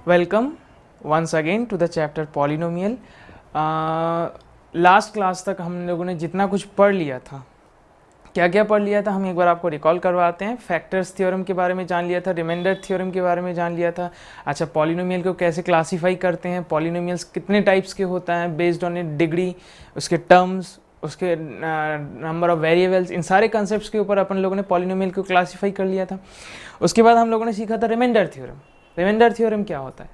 Welcome once again to the chapter polynomial. Last class तक हम लोगों ने जितना कुछ पढ़ लिया था, क्या क्या पढ़ लिया था, हम एक बार आपको रिकॉल करवाते हैं। फैक्टर्स थ्योरम के बारे में जान लिया था, रिमाइंडर थ्योरम के बारे में जान लिया था। अच्छा, पॉलिनोमियल को कैसे क्लासीफाई करते हैं, पॉलिनोमियल्स कितने टाइप्स के होता है बेस्ड ऑन ए डिग्री, उसके टर्म्स, उसके नंबर ऑफ वेरिएबल्स, इन सारे कंसेप्ट्स के ऊपर अपन लोगों ने पॉलिनोमियल को क्लासीफाई कर लिया था। उसके बाद हम लोगों ने सीखा था रिमाइंडर थ्योरम। रिमाइंडर थ्योरम क्या होता है?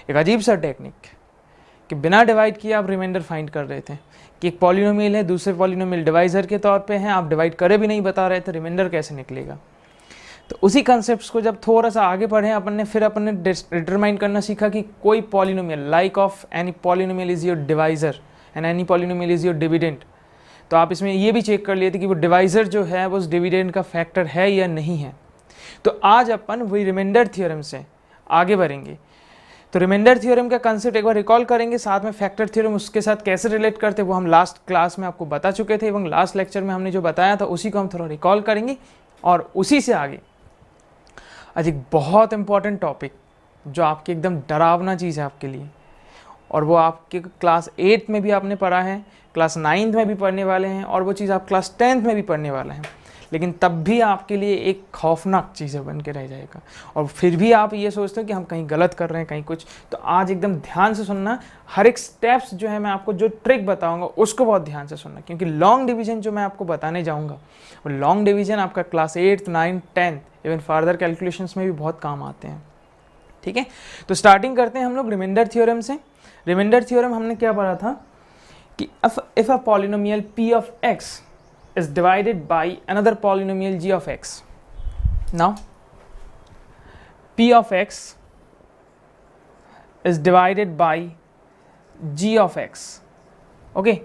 एक अजीब सा टेक्निक कि बिना डिवाइड किए आप रिमाइंडर फाइंड कर रहे थे कि एक पॉलिनोमियल है, दूसरे पॉलिनोमियल डिवाइजर के तौर पे हैं, आप डिवाइड करे भी नहीं बता रहे थे, रिमाइंडर कैसे निकलेगा? तो उसी कंसेप्ट्स को जब थोड़ा सा आगे पढ़े अपन ने, फिर अपन ने डिटरमाइन करना सीखा कि कोई polynomial like of any polynomial is your divisor and any polynomial is your dividend. तो आप इसमें ये भी चेक कर लिए थे कि वो डिवाइजर जो है वो उस डिविडेंड का फैक्टर है या नहीं है। तो आज अपन वही रिमाइंडर थ्योरम से आगे बढ़ेंगे। तो रिमाइंडर थ्योरम का कंसेप्ट एक बार रिकॉल करेंगे, साथ में फैक्टर थ्योरम उसके साथ कैसे रिलेट करते वो हम लास्ट क्लास में आपको बता चुके थे, एवं लास्ट लेक्चर में हमने जो बताया था उसी को हम थोड़ा रिकॉल करेंगे। और उसी से आगे आज एक बहुत इंपॉर्टेंट टॉपिक जो आपकी एकदम डरावना चीज़ है आपके लिए, और वो आपके क्लास 8 में भी आपने पढ़ा है, क्लास 9 में भी पढ़ने वाले हैं, और वो चीज़ आप क्लास 10th में भी पढ़ने वाले हैं, लेकिन तब भी आपके लिए एक खौफनाक चीज़ें बन के रह जाएगा। और फिर भी आप ये सोचते हो कि हम कहीं गलत कर रहे हैं, कहीं कुछ। तो आज एकदम ध्यान से सुनना, हर एक स्टेप्स जो है मैं आपको जो ट्रिक बताऊंगा उसको बहुत ध्यान से सुनना, क्योंकि लॉन्ग डिवीजन जो मैं आपको बताने जाऊँगा वो लॉन्ग डिवीजन आपका class 8th 9th 10th even farther calculations में भी बहुत काम आते हैं। ठीक है, तो स्टार्टिंग करते हैं हम लोग रिमाइंडर थ्योरम से। रिमाइंडर थ्योरम हमने क्या पढ़ा था कि if a polynomial p of x is divided by another polynomial g of x. Now p of x is divided by g of x. Okay,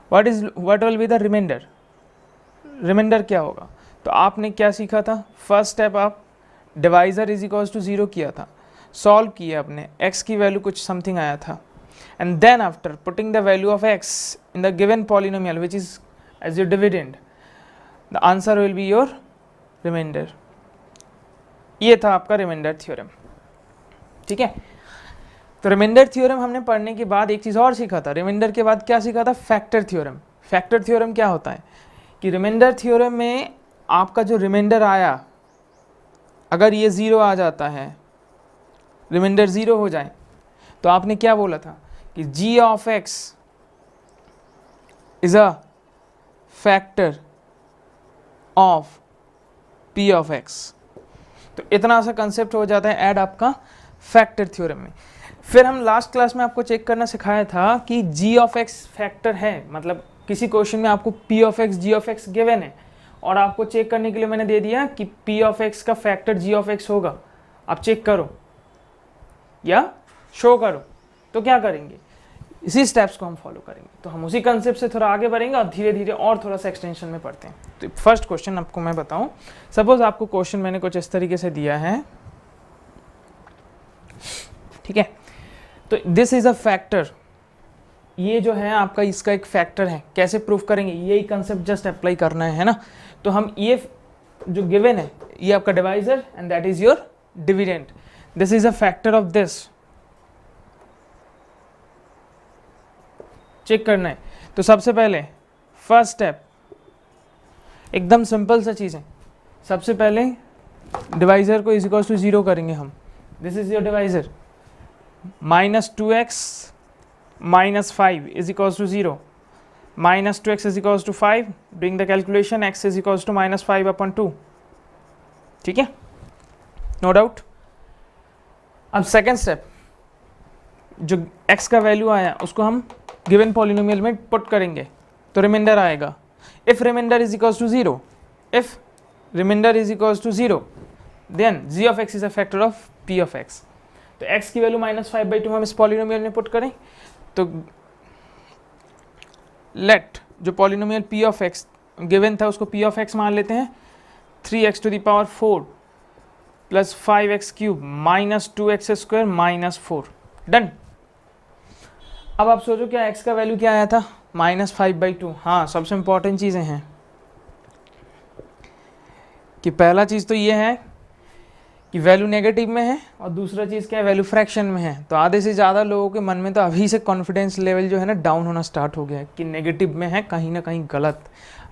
what will be the remainder? Reminder क्या होगा? तो आपने क्या सीखा था? First step आप divisor is equals to 0 किया था, सॉल्व किया आपने, x की वैल्यू कुछ समथिंग आया था, and then after putting the value of x in the given polynomial which is as your dividend, the answer will be your remainder. ये था आपका रिमाइंडर थ्योरम। ठीक है, तो रिमाइंडर थ्योरम हमने पढ़ने के बाद एक चीज़ और सीखा था। रिमाइंडर के बाद क्या सीखा था? Factor theorem. फैक्टर थ्योरम क्या होता है कि रिमाइंडर थ्योरम में आपका जो रिमाइंडर आया, अगर ये 0 आ जाता है, रिमाइंडर 0 हो जाए, तो आपने क्या बोला था कि g of x is a factor of p of x। तो इतना सा कंसेप्ट हो जाता है ऐड आपका फैक्टर थ्योरम में। फिर हम लास्ट क्लास में आपको चेक करना सिखाया था कि g of x फैक्टर है, मतलब किसी क्वेश्चन में आपको p of x g of x given है, और आपको चेक करने के लिए मैंने दे दिया कि p of x का फैक्टर g of x होगा, आप चेक करो या शो करो। तो क्या करेंगे? इसी स्टेप्स को हम फॉलो करेंगे। तो हम उसी कंसेप्ट से थोड़ा आगे बढ़ेंगे और धीरे धीरे और थोड़ा सा एक्सटेंशन में पढ़ते हैं। तो फर्स्ट क्वेश्चन आपको मैं बताऊं, सपोज आपको क्वेश्चन मैंने कुछ इस तरीके से दिया है। ठीक है, तो दिस इज अ फैक्टर, ये जो है आपका इसका एक फैक्टर है। कैसे प्रूफ करेंगे? यही कंसेप्ट जस्ट अप्लाई करना है ना। तो हम ये जो गिवन है, ये आपका divisor and that is your dividend. This is a factor of this, check करना है। तो सबसे पहले फर्स्ट स्टेप एकदम सिंपल सा चीज़ है। सबसे पहले डिवाइजर को इज इक्वल्स टू 0 करेंगे हम। This is your divisor, -2x -5 is equals to 0, -2x is equals to 5, doing the calculation x is equals to -5/2। ठीक है, नो डाउट। अब सेकेंड स्टेप, जो x का वैल्यू आया उसको हम गिवन पॉलिनोमियल में पुट करेंगे, तो रिमाइंडर आएगा। If reminder is equals to 0, if reminder is equals to 0, then g of x is a factor of p of x। तो x की वैल्यू -5/2 हम इस पॉलिनोमियल में पुट करें, तो लेट जो polynomial p of x given था उसको p of x मान लेते हैं, 3x⁴ plus 5x³ -2x² -4। Done. अब आप सोचो क्या x का वैल्यू क्या आया था? -5/2। हाँ, सबसे इंपॉर्टेंट चीज़ें हैं कि पहला चीज़ तो ये है कि वैल्यू नेगेटिव में है, और दूसरा चीज़ क्या है, वैल्यू फ्रैक्शन में है। तो आधे से ज़्यादा लोगों के मन में तो अभी से कॉन्फिडेंस लेवल जो है ना डाउन होना स्टार्ट हो गया है कि नेगेटिव में है, कहीं ना कहीं गलत।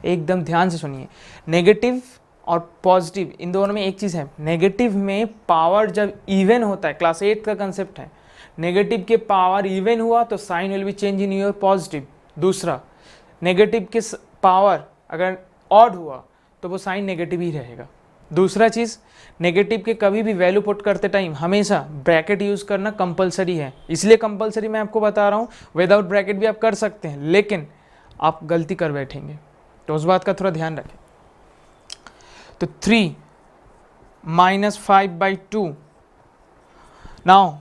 एकदम ध्यान से सुनिए, नेगेटिव और पॉजिटिव इन दोनों में एक चीज़ है, नेगेटिव में पावर जब इवन होता है, क्लास 8 का कंसेप्ट है, नेगेटिव के पावर इवन हुआ तो sign will be change in your positive. दूसरा, नेगेटिव के पावर अगर ऑड हुआ तो वो साइन नेगेटिव ही रहेगा। दूसरा चीज़, नेगेटिव के कभी भी वैल्यू पुट करते टाइम हमेशा ब्रैकेट यूज़ करना कंपलसरी है। इसलिए कंपलसरी मैं आपको बता रहा हूँ, विदाउट ब्रैकेट भी आप कर सकते हैं, लेकिन आप गलती कर बैठेंगे, तो उस बात का थोड़ा ध्यान रखें। तो 3 - 5/2, now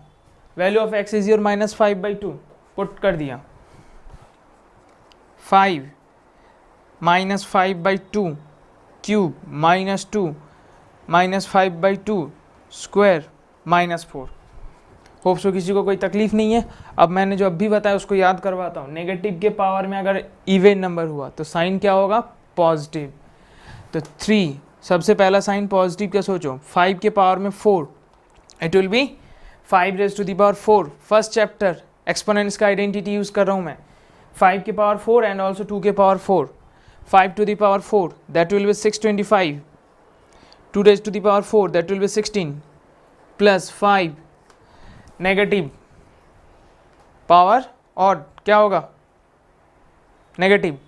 value of x is your -5/2, put कर दिया। 5 - 5/2 क्यूब -2 -5/2 स्क्वायर -4। होप सो किसी को कोई तकलीफ नहीं है। अब मैंने जो अभी बताया उसको याद करवाता हूँ। नेगेटिव के पावर में अगर इवन नंबर हुआ तो साइन क्या होगा, पॉजिटिव। तो 3 सबसे पहला साइन पॉजिटिव का सोचो, 5 के पावर में 4, it will be 5⁻⁴। First chapter exponents का आइडेंटिटी यूज कर रहा हूँ मैं। 5 के पावर 4 एंड ऑल्सो 2 के power 4, 5⁴ that will B 625, 2⁴ that will be 16 plus 5 negative power odd क्या होगा, negative.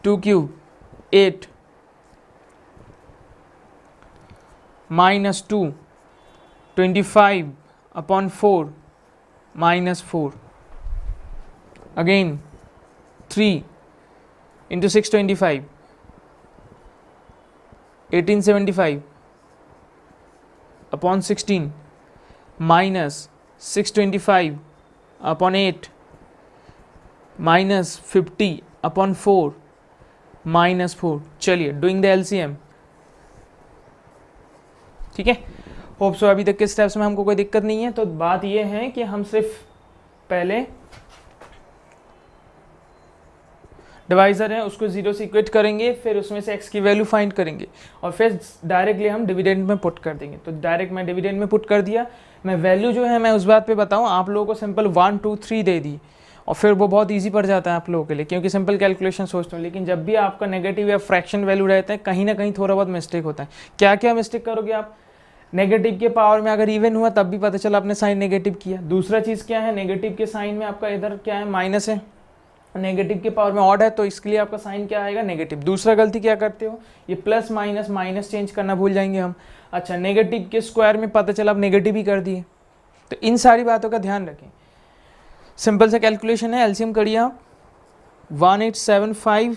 2 cube 8 -2 25/4 -4। again 3 into 625 1875/16 minus 625/8 minus 50/4 -4। चलिए डूइंग द एलसीएम, ठीक है। होप सो अभी तक के स्टेप्स में हमको कोई दिक्कत नहीं है। तो बात ये है कि हम सिर्फ पहले डिवाइजर है उसको 0 से इक्वेट करेंगे, फिर उसमें से x की वैल्यू फाइंड करेंगे और फिर डायरेक्टली हम डिविडेंड में पुट कर देंगे। तो डायरेक्ट मैं डिविडेंड में पुट कर दिया। मैं वैल्यू जो है मैं उस बात पे बताऊँ, आप लोगों को सिंपल 1 2 3 दे दी और फिर वो बहुत ईजी पड़ जाता है आप लोगों के लिए, क्योंकि सिंपल कैलकुलेशन सोचते हो। लेकिन जब भी आपका नेगेटिव या फ्रैक्शन वैल्यू रहता है, कहीं ना कहीं थोड़ा बहुत मिस्टेक होता है। क्या क्या मिस्टेक करोगे आप, नेगेटिव के पावर में अगर इवन हुआ तब भी पता चला आपने साइन नेगेटिव किया। दूसरा चीज़ क्या है, नेगेटिव के साइन में आपका इधर क्या है, माइनस है, नेगेटिव के पावर में ऑड है, तो इसके लिए आपका साइन क्या आएगा, नेगेटिव। दूसरा गलती क्या करते हो, ये प्लस माइनस माइनस चेंज करना भूल जाएंगे हम। अच्छा, नेगेटिव के स्क्वायर में पता चला आप नेगेटिव ही कर दिए। तो इन सारी बातों का ध्यान रखें। सिंपल सा कैलकुलेशन है, एलसीएम करिए आप। 1875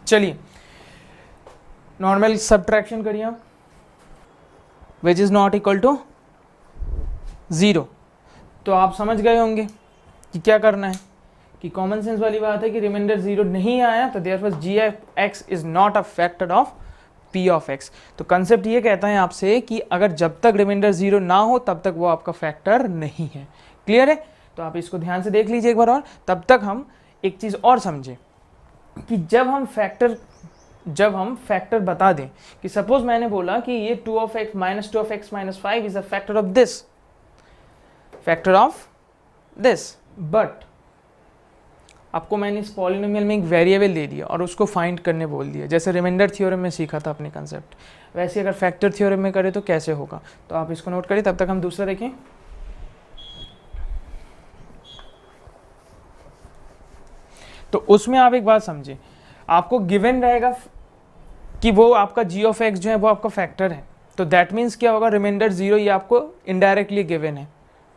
चलिए नॉर्मल सब्ट्रैक्शन करिए आप, which is not equal to 0। तो आप समझ गए होंगे कि क्या करना है, कि कॉमन सेंस वाली बात है कि रिमाइंडर 0 नहीं आया तो therefore g(x) is not a factor of p(x). तो कंसेप्ट ये कहता है आपसे कि अगर जब तक रिमाइंडर 0 ना हो तब तक वो आपका फैक्टर नहीं है। क्लियर है? तो आप इसको ध्यान से देख लीजिए एक बार और। तब तक हम एक चीज़ और समझें कि जब हम फैक्टर बता दें कि सपोज मैंने बोला कि ये 2(x) - 2(x - 5 is a factor of this, but आपको मैंने इस पॉलिनोमियल में एक वेरिएबल दे दिया और उसको फाइंड करने बोल दिया, जैसे रिमाइंडर थ्योरम में सीखा था अपने कंसेप्ट, वैसे अगर फैक्टर थ्योरम में करें तो कैसे होगा। तो आप इसको नोट करिए, तब तक हम दूसरा देखें। तो उसमें आप एक बात समझें, आपको गिवन रहेगा कि वो आपका g(x) जो है वो आपका फैक्टर है। तो दैट मीन्स क्या होगा, रिमाइंडर 0 ये आपको इनडायरेक्टली गिवन है,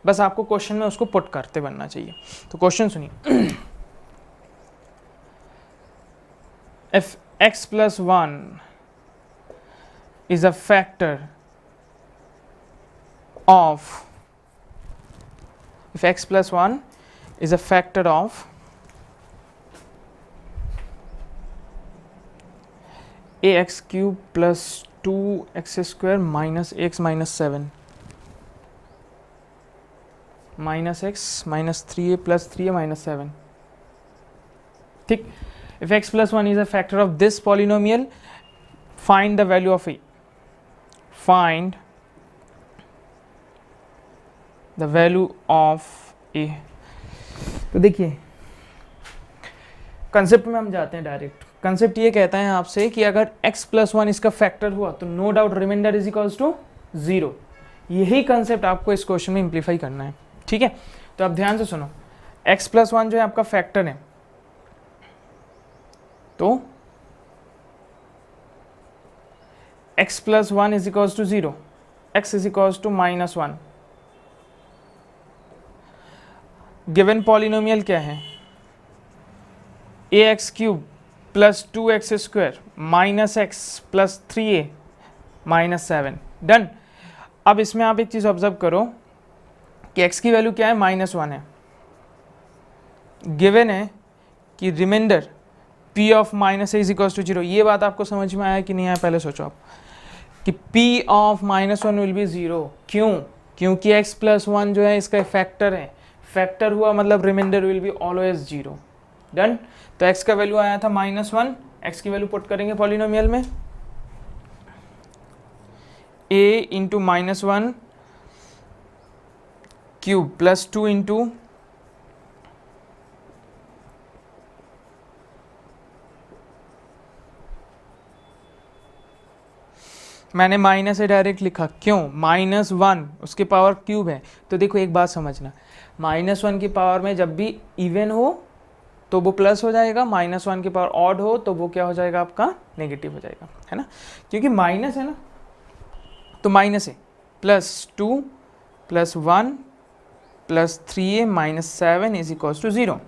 बस आपको क्वेश्चन में उसको पुट करते बनना चाहिए। तो क्वेश्चन सुनिए, if x + 1 is a factor of ax³ + 2x² - x - 7 minus x minus 3a plus 3a minus 7. ठीक. If x plus 1 is a factor of this polynomial, find the value of a. Find the value of a. तो देखिए concept में हम जाते हैं direct. Concept ये कहता है आपसे कि अगर x प्लस 1 इसका फैक्टर हुआ तो no doubt reminder is equals to 0. यही कंसेप्ट आपको इस क्वेश्चन में इंप्लीफाई करना है. ठीक है, तो आप ध्यान से सुनो. x प्लस 1 जो है आपका फैक्टर है, तो x plus 1 is equals to 0, x is equals to minus 1. Given polynomial क्या है? ax cube plus 2x square minus x plus 3a minus 7. Done. अब इसमें आप एक चीज ऑब्जर्व करो कि x की वैल्यू क्या है? -1 है. गिवन है कि reminder p of minus a is equal to 0. ये बात आपको समझ में आया कि नहीं आया? पहले सोचो आप कि p ऑफ -1 विल बी 0. क्यों? क्योंकि x प्लस 1 जो है इसका फैक्टर है. फैक्टर हुआ मतलब reminder will be always 0. Done. तो x का वैल्यू आया था -1. x की वैल्यू पुट करेंगे पॉलिनोमियल में, a into -1 cube plus 2 into मैंने माइनस से डायरेक्ट लिखा. क्यों? -1 उसके पावर क्यूब है. तो देखो एक बात समझना, -1 की पावर में जब भी इवन हो तो वो प्लस हो जाएगा, -1 की पावर ऑड हो तो वो क्या हो जाएगा? आपका नेगेटिव हो जाएगा, है ना. क्योंकि माइनस है ना, तो माइनस है. Plus 2 plus 1 plus 3a minus 7 is equals to 0.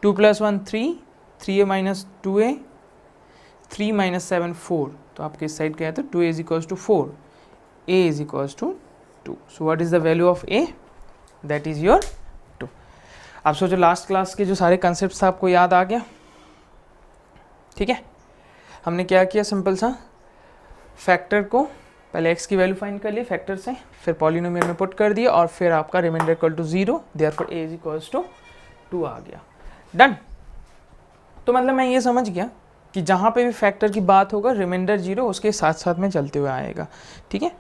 2 plus 1 3, 3a minus 2a, 3 minus 7 4. तो आपके इस साइड क्या है? तो 2a is equals to 4, a is equals to 2. So what is the value of a? That is your 2. आप सोचो last class के जो सारे कंसेप्ट आपको याद आ गया. ठीक है, हमने क्या किया? सिंपल सा फैक्टर को पहले x की वैल्यू फाइंड कर ली फैक्टर से, फिर पॉलिनोमियल में पुट कर दिया और फिर आपका reminder equal to 0, therefore a is equals to 2 आ गया. डन. तो मतलब मैं ये समझ गया कि जहाँ पे भी फैक्टर की बात होगा रिमाइंडर 0 उसके साथ साथ में चलते हुए आएगा. ठीक है.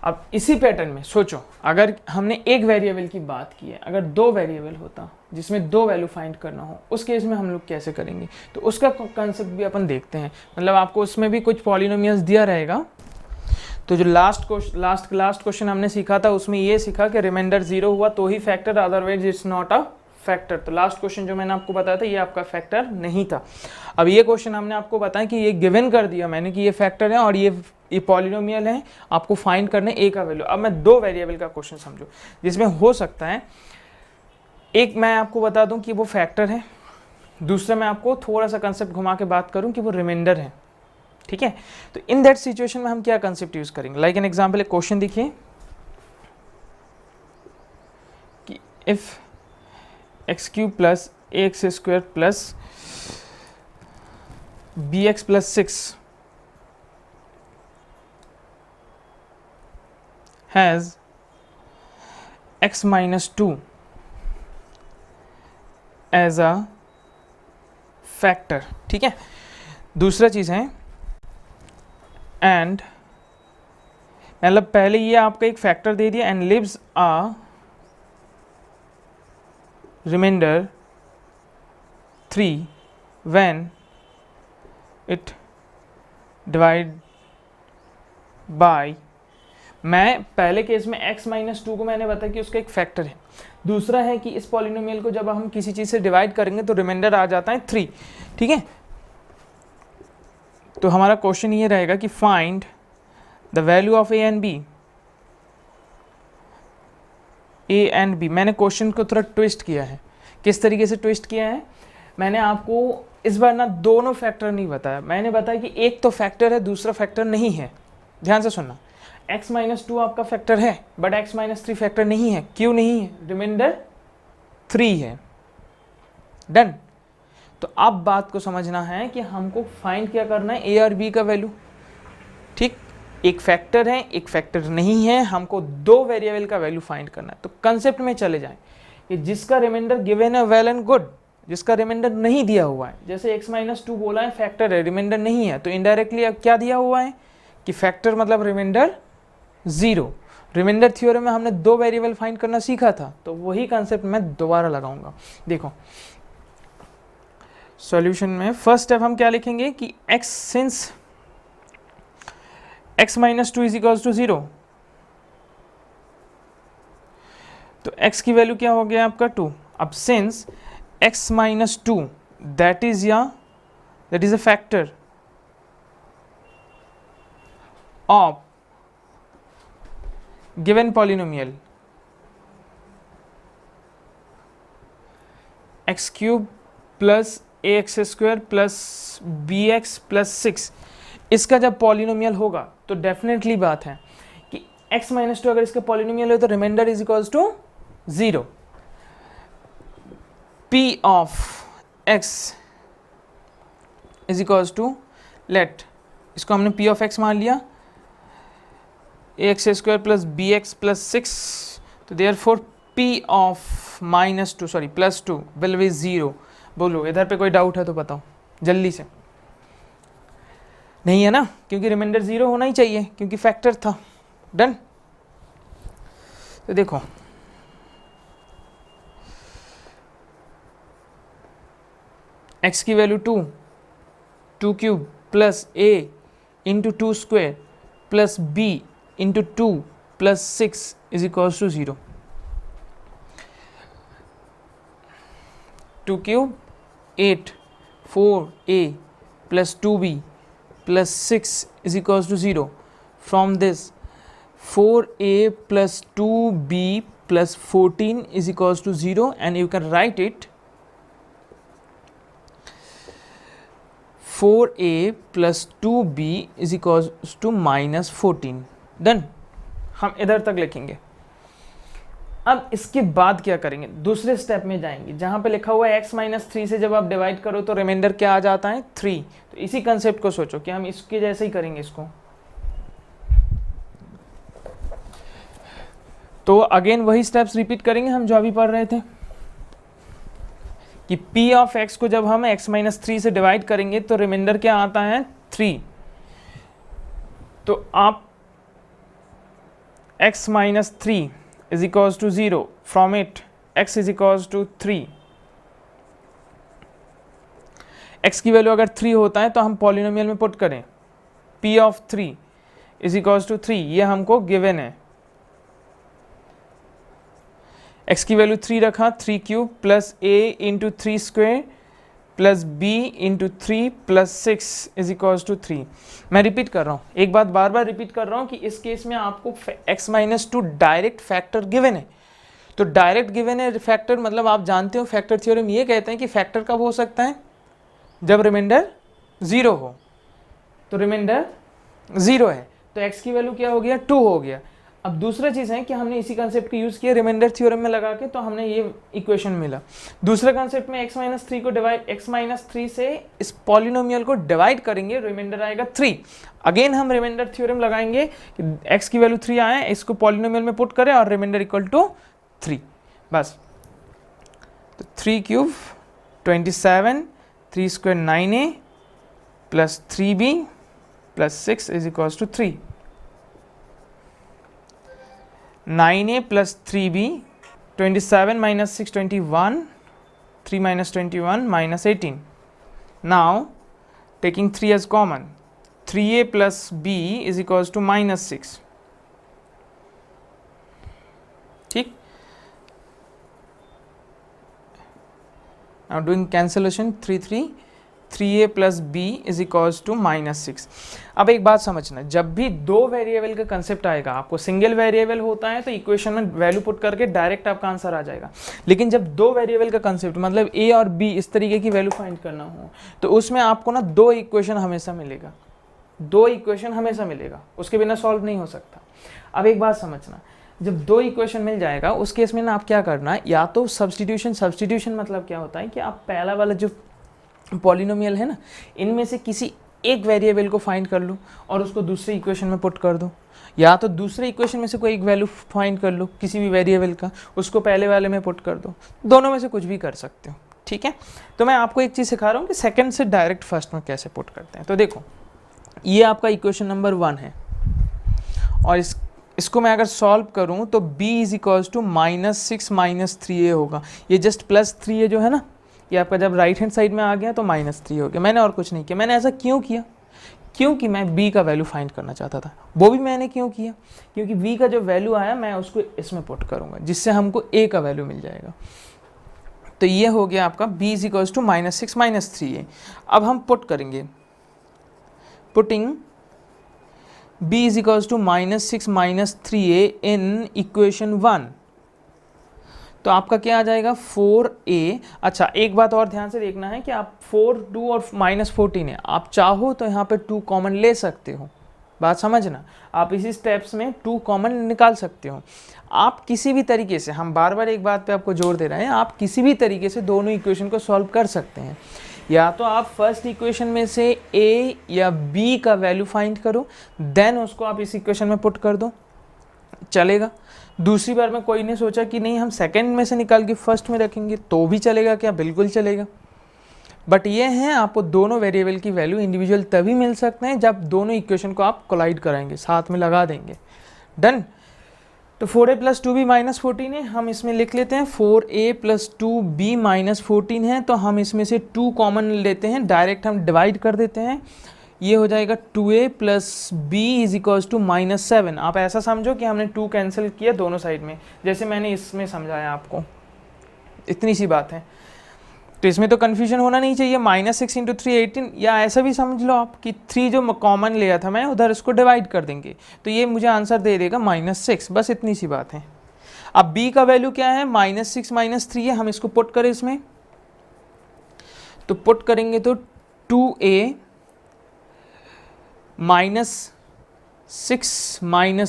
अब इसी पैटर्न में सोचो, अगर हमने एक वेरिएबल की बात की है, अगर 2 वेरिएबल होता जिसमें 2 वैल्यू फाइंड करना हो, उस केस में हम लोग कैसे करेंगे? तो उसका कंसेप्ट भी अपन देखते हैं. मतलब आपको उसमें भी कुछ पॉलिनोमियल्स दिया रहेगा. तो जो लास्ट क्वेश्चन हमने सीखा था उसमें ये सीखा कि रिमाइंडर 0 हुआ तो ही factor, otherwise it's not a factor. तो लास्ट क्वेश्चन जो मैंने आपको बताया था ये आपका फैक्टर नहीं था. अब ये क्वेश्चन हमने आपको बताया कि ये गिवन कर दिया मैंने कि ये फैक्टर है और ये पॉलिनोमियल है, आपको फाइंड करने a का वैल्यू. अब मैं 2 वेरिएबल का क्वेश्चन समझो जिसमें हो सकता है एक मैं आपको बता दूं कि वो फैक्टर है, दूसरा मैं आपको थोड़ा सा कंसेप्ट घुमा के बात करूं कि वो रिमाइंडर है. ठीक है. तो इन दैट सिचुएशन में हम क्या कंसेप्ट यूज करेंगे? लाइक एन एग्जाम्पल, एक क्वेश्चन देखिए कि if x cube plus x square plus b x plus 6 has x minus 2 as a factor. ठीक है. दूसरा चीज है एंड, मतलब पहले ये आपका एक फैक्टर दे दिया and leaves a reminder 3 when it divide by, मैं पहले केस में x माइनस 2 को मैंने बताया कि उसका एक फैक्टर है. दूसरा है कि इस पॉलिनोमियल को जब हम किसी चीज़ से डिवाइड करेंगे तो रिमाइंडर आ जाता है 3. ठीक है. तो हमारा क्वेश्चन ये रहेगा कि find the value of a and b. मैंने क्वेश्चन को थोड़ा ट्विस्ट किया है. किस तरीके से ट्विस्ट किया है? मैंने आपको इस बार ना दोनों फैक्टर नहीं बताया, मैंने बताया कि एक तो फैक्टर है दूसरा फैक्टर नहीं है. ध्यान से सुनना, x माइनस 2 आपका फैक्टर है बट x माइनस 3 फैक्टर नहीं है. क्यों नहीं है? रिमाइंडर 3 है. डन. तो अब बात को समझना है कि हमको फाइंड क्या करना है, a और b का वैल्यू. ठीक. एक फैक्टर है, एक फैक्टर नहीं है, हमको दो वेरिएबल का वैल्यू फाइंड करना है। तो कंसेप्ट में चले जाएं कि जिसका रिमाइंडर गिवन है वेल एंड गुड, जिसका रिमाइंडर नहीं दिया हुआ है, जैसे x-2 बोला है फैक्टर है, रिमाइंडर नहीं है, तो इनडायरेक्टली अब क्या दिया हुआ है कि फैक्टर मतलब रिमाइंडर 0। रिमाइंडर थ्योरम में हमने दो वेरिएबल फाइंड करना सीखा था, तो वही कंसेप्ट मैं दोबारा लगाऊंगा। देखो सॉल्यूशन में फर्स्ट स्टेप हम क्या लिखेंगे कि x since x-2 is equals to 0, तो x की वैल्यू क्या हो गया आपका 2। अब since x-2 that is a factor of given polynomial x cube plus ax square plus bx plus 6, इसका जब पॉलिनोमियल होगा तो डेफिनेटली बात है कि x-2 अगर इसका पॉलिनोमियल हो तो reminder is equals to 0। p of x is equals to, let इसको हमने p ऑफ x मान लिया, ax square plus bx plus 6, तो therefore p of plus 2 will be 0। बोलो इधर पे कोई डाउट है तो बताओ जल्दी से। नहीं है ना, क्योंकि रिमाइंडर 0 होना ही चाहिए क्योंकि फैक्टर था। डन। तो देखो x की value 2 cube plus a into 2 square plus b into 2 plus 6 is equals to 0। 2 cube 8 4a plus 2b plus 6 is equals to 0. From this 4a plus 2b plus 14 is equals to 0, and you can write it 4a plus 2b is equals to minus 14. Done. हम इधर तक लिखेंगे। अब इसके बाद क्या करेंगे, दूसरे स्टेप में जाएंगे जहां पे लिखा हुआ है x-3 से जब आप डिवाइड करो तो रिमाइंडर क्या आ जाता है 3। तो इसी कंसेप्ट को सोचो कि हम इसके जैसे ही करेंगे इसको। तो अगेन वही स्टेप्स रिपीट करेंगे हम जो अभी पढ़ रहे थे कि p ऑफ x को जब हम x-3 से डिवाइड करेंगे तो रिमाइंडर क्या आता है 3। तो आप x-3 is equals to 0, from it x is equals to 3। x की वैल्यू अगर 3 होता है तो हम पॉलिनोमियल में पुट करें p of 3 is equals to 3, ये हमको गिवन है। x की वैल्यू 3 रखा, 3 cube plus a into 3 square plus b into 3 plus 6 is equals to 3। मैं रिपीट कर रहा हूँ, एक बात बार बार रिपीट कर रहा हूँ कि इस केस में आपको x-2 डायरेक्ट फैक्टर गिवन है। तो डायरेक्ट गिवन है फैक्टर, मतलब आप जानते हो फैक्टर थ्योरम ये कहते हैं कि फैक्टर कब हो सकता है, जब रिमाइंडर 0 हो। तो रिमाइंडर 0 है तो x की वैल्यू क्या हो गया 2 हो गया। अब दूसरा चीज़ है कि हमने इसी कंसेप्ट को यूज़ किया रिमाइंडर थ्योरम में लगा के, तो हमने ये इक्वेशन मिला। दूसरा कंसेप्ट में x-3 को डिवाइड, x-3 से इस पॉलिनोमियल को डिवाइड करेंगे, रिमाइंडर आएगा 3। अगेन हम रिमाइंडर थ्योरम लगाएंगे कि x की वैल्यू 3 आए, इसको पॉलिनोमियल में पुट करें और रिमाइंडर इक्वल टू 3, बस। तो 3 cube 27, 3 square 9a plus 3b plus 6 is equals to 3। 9a plus 3b, 27 minus 6, 21, 3 minus 21 minus 18. Now taking 3 as common, 3a plus b is equals to minus 6. ठीक। Now doing cancellation, 3a plus b is equals to minus 6. अब एक बात समझना, जब भी दो variable का concept आएगा, आपको सिंगल वेरिएबल होता है तो इक्वेशन में वैल्यू पुट करके डायरेक्ट आपका आंसर आ जाएगा। लेकिन जब दो वेरिएबल का कंसेप्ट मतलब a और b इस तरीके की वैल्यू फाइंड करना हो तो उसमें आपको ना दो इक्वेशन हमेशा मिलेगा, उसके बिना सॉल्व नहीं हो सकता। अब एक बात समझना, जब दो इक्वेशन मिल जाएगा उस केस में ना आप क्या करना, या तो सब्स्टिट्यूशन मतलब क्या होता है कि आप पहला वाला जो पॉलिनोमियल है ना, इनमें से किसी एक वेरिएबल को फाइंड कर लूँ और उसको दूसरे इक्वेशन में पुट कर दूँ, या तो दूसरे इक्वेशन में से कोई एक वैल्यू फाइंड कर लो किसी भी वेरिएबल का, उसको पहले वाले में पुट कर दो, दोनों में से कुछ भी कर सकते हो, ठीक है। तो मैं आपको एक चीज़ सिखा रहा हूँ कि सेकंड से डायरेक्ट फर्स्ट में कैसे पुट करते हैं। तो देखो ये आपका इक्वेशन नंबर 1 है और इसको मैं अगर सॉल्व करूँ तो b is equals to -6 - 3a होगा। ये जस्ट +3a जो है ना, ये आपका जब राइट हैंड साइड में आ गया तो -3 हो गया। मैंने और कुछ नहीं किया। मैंने ऐसा क्यों किया? क्योंकि मैं b का वैल्यू फाइंड करना चाहता था। वो भी मैंने क्यों किया? क्योंकि b का जो वैल्यू आया मैं उसको इसमें पुट करूँगा, जिससे हमको a का वैल्यू मिल जाएगा। तो ये हो गया आपका b is equals to -6 - 3a। अब हम पुट करेंगे, putting b is equals to -6 - 3a in equation 1, तो आपका क्या आ जाएगा 4a। अच्छा एक बात और ध्यान से देखना है कि आप 4, 2 और -14 है, आप चाहो तो यहाँ पे 2 कॉमन ले सकते हो, बात समझना। आप इसी स्टेप्स में 2 कॉमन निकाल सकते हो। आप किसी भी तरीके से, हम बार बार एक बात पे आपको जोर दे रहे हैं, आप किसी भी तरीके से दोनों इक्वेशन को सॉल्व कर सकते हैं। या तो आप फर्स्ट इक्वेशन में से a या b का वैल्यू फाइंड करो, देन उसको आप इस इक्वेशन में पुट कर दो, चलेगा। दूसरी बार में कोई ने सोचा कि नहीं हम सेकंड में से निकाल के फर्स्ट में रखेंगे, तो भी चलेगा क्या? बिल्कुल चलेगा। बट ये है आपको दोनों वेरिएबल की वैल्यू इंडिविजुअल तभी मिल सकते हैं जब दोनों इक्वेशन को आप कोलाइड कराएंगे, साथ में लगा देंगे। डन। तो 4a + 2b -14 है, हम इसमें लिख लेते हैं 4a + 2b -14 है, तो हम इसमें से 2 कॉमन लेते हैं, डायरेक्ट हम डिवाइड कर देते हैं। ये हो जाएगा 2a + b is equals to -7। आप ऐसा समझो कि हमने 2 कैंसिल किया दोनों साइड में, जैसे मैंने इसमें समझाया आपको, इतनी सी बात है। तो इसमें तो कन्फ्यूजन होना नहीं चाहिए। -6 × 3 18, या ऐसा भी समझ लो आप कि 3 जो कॉमन लिया था मैं, उधर इसको डिवाइड कर देंगे तो ये मुझे आंसर दे देगा -6, बस इतनी सी बात है। अब b का वैल्यू क्या है? -6 - 3 है, हम इसको पुट करें इसमें, तो पुट करेंगे तो 2a -6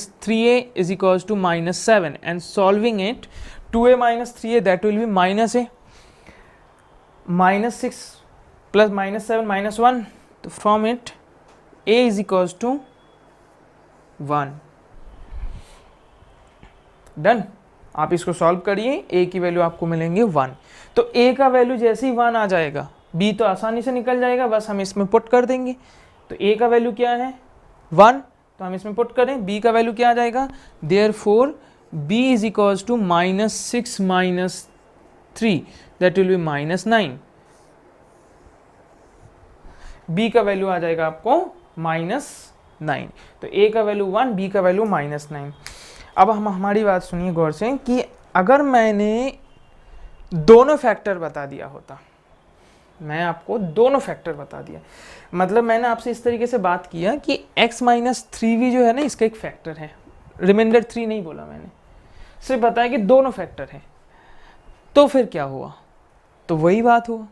- 3a is equals to -7, and solving it 2a - 3a that will be -a, -6 plus -7 -1, तो from it a is equals to 1। Done. आप इसको सॉल्व करिए, a की वैल्यू आपको मिलेंगे 1। तो a का वैल्यू जैसे ही 1 आ जाएगा, b तो आसानी से निकल जाएगा, बस हम इसमें पुट कर देंगे। तो a का वैल्यू क्या है? 1, तो हम इसमें पुट करें, b का वैल्यू क्या आ जाएगा? therefore b is equals to -6 - 3 that will be -9। b का वैल्यू आ जाएगा आपको -9। तो a का वैल्यू 1, b का वैल्यू -9। अब हम हमारी बात सुनिए गौर से कि अगर मैंने दोनों फैक्टर बता दिया होता, मैं आपको दोनों फैक्टर बता दिया, मतलब मैंने आपसे इस तरीके से बात किया कि x - 3v जो है ना, इसका एक फैक्टर है, रिमाइंडर 3 नहीं बोला मैंने, सिर्फ बताया कि दोनों फैक्टर है, तो फिर क्या हुआ? तो वही बात हुआ,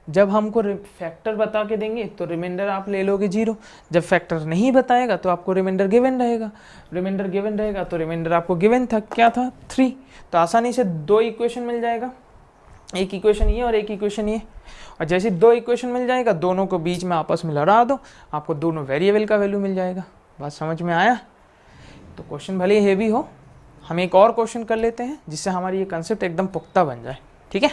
जब हमको फैक्टर बता के देंगे तो रिमाइंडर आप ले लोगे 0, जब फैक्टर नहीं बताएगा तो आपको रिमाइंडर गिवन रहेगा, रिमाइंडर गिवन रहेगा तो रिमाइंडर आपको गिवन था, क्या था? 3। तो आसानी से 2 इक्वेशन मिल जाएगा, एक इक्वेशन ये और एक इक्वेशन ये, और जैसे 2 इक्वेशन मिल जाएगा, दोनों को बीच में आपस में लड़ा दो, आपको दोनों वेरिएबल का वैल्यू मिल जाएगा। बात समझ में आया? तो क्वेश्चन भले हेवी हो, हम एक और क्वेश्चन कर लेते हैं जिससे हमारी ये कंसेप्ट एकदम पुख्ता बन जाए, ठीक है।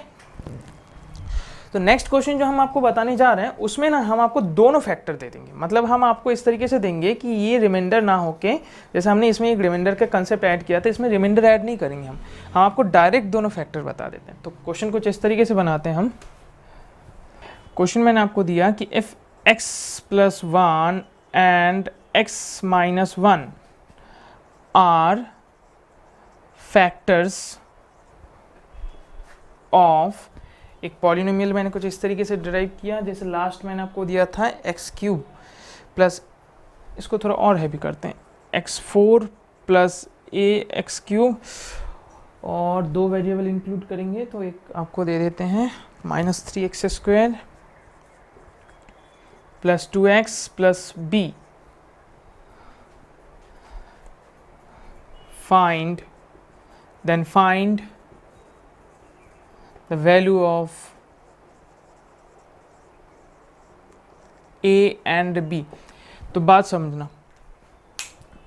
तो नेक्स्ट क्वेश्चन जो हम आपको बताने जा रहे हैं, उसमें ना हम आपको दोनों फैक्टर दे देंगे, मतलब हम आपको इस तरीके से देंगे कि ये रिमाइंडर ना होके, जैसे हमने इसमें एक रिमाइंडर का कंसेप्ट ऐड किया था, इसमें रिमाइंडर ऐड नहीं करेंगे हम आपको डायरेक्ट दोनों फैक्टर बता देते हैं। तो क्वेश्चन कुछ इस तरीके से बनाते हैं हम। क्वेश्चन मैंने आपको दिया कि if x + 1 and x - 1 are factors of एक पॉलिनोमियल, मैंने कुछ इस तरीके से डिराइव किया, जैसे लास्ट मैंने आपको दिया था x³ प्लस, इसको थोड़ा और हैवी करते हैं, x4 + ax³ और 2 वेरिएबल इंक्लूड करेंगे तो एक आपको दे देते हैं -3x² + 2x + b। find the value of a and b. तो बात समझना,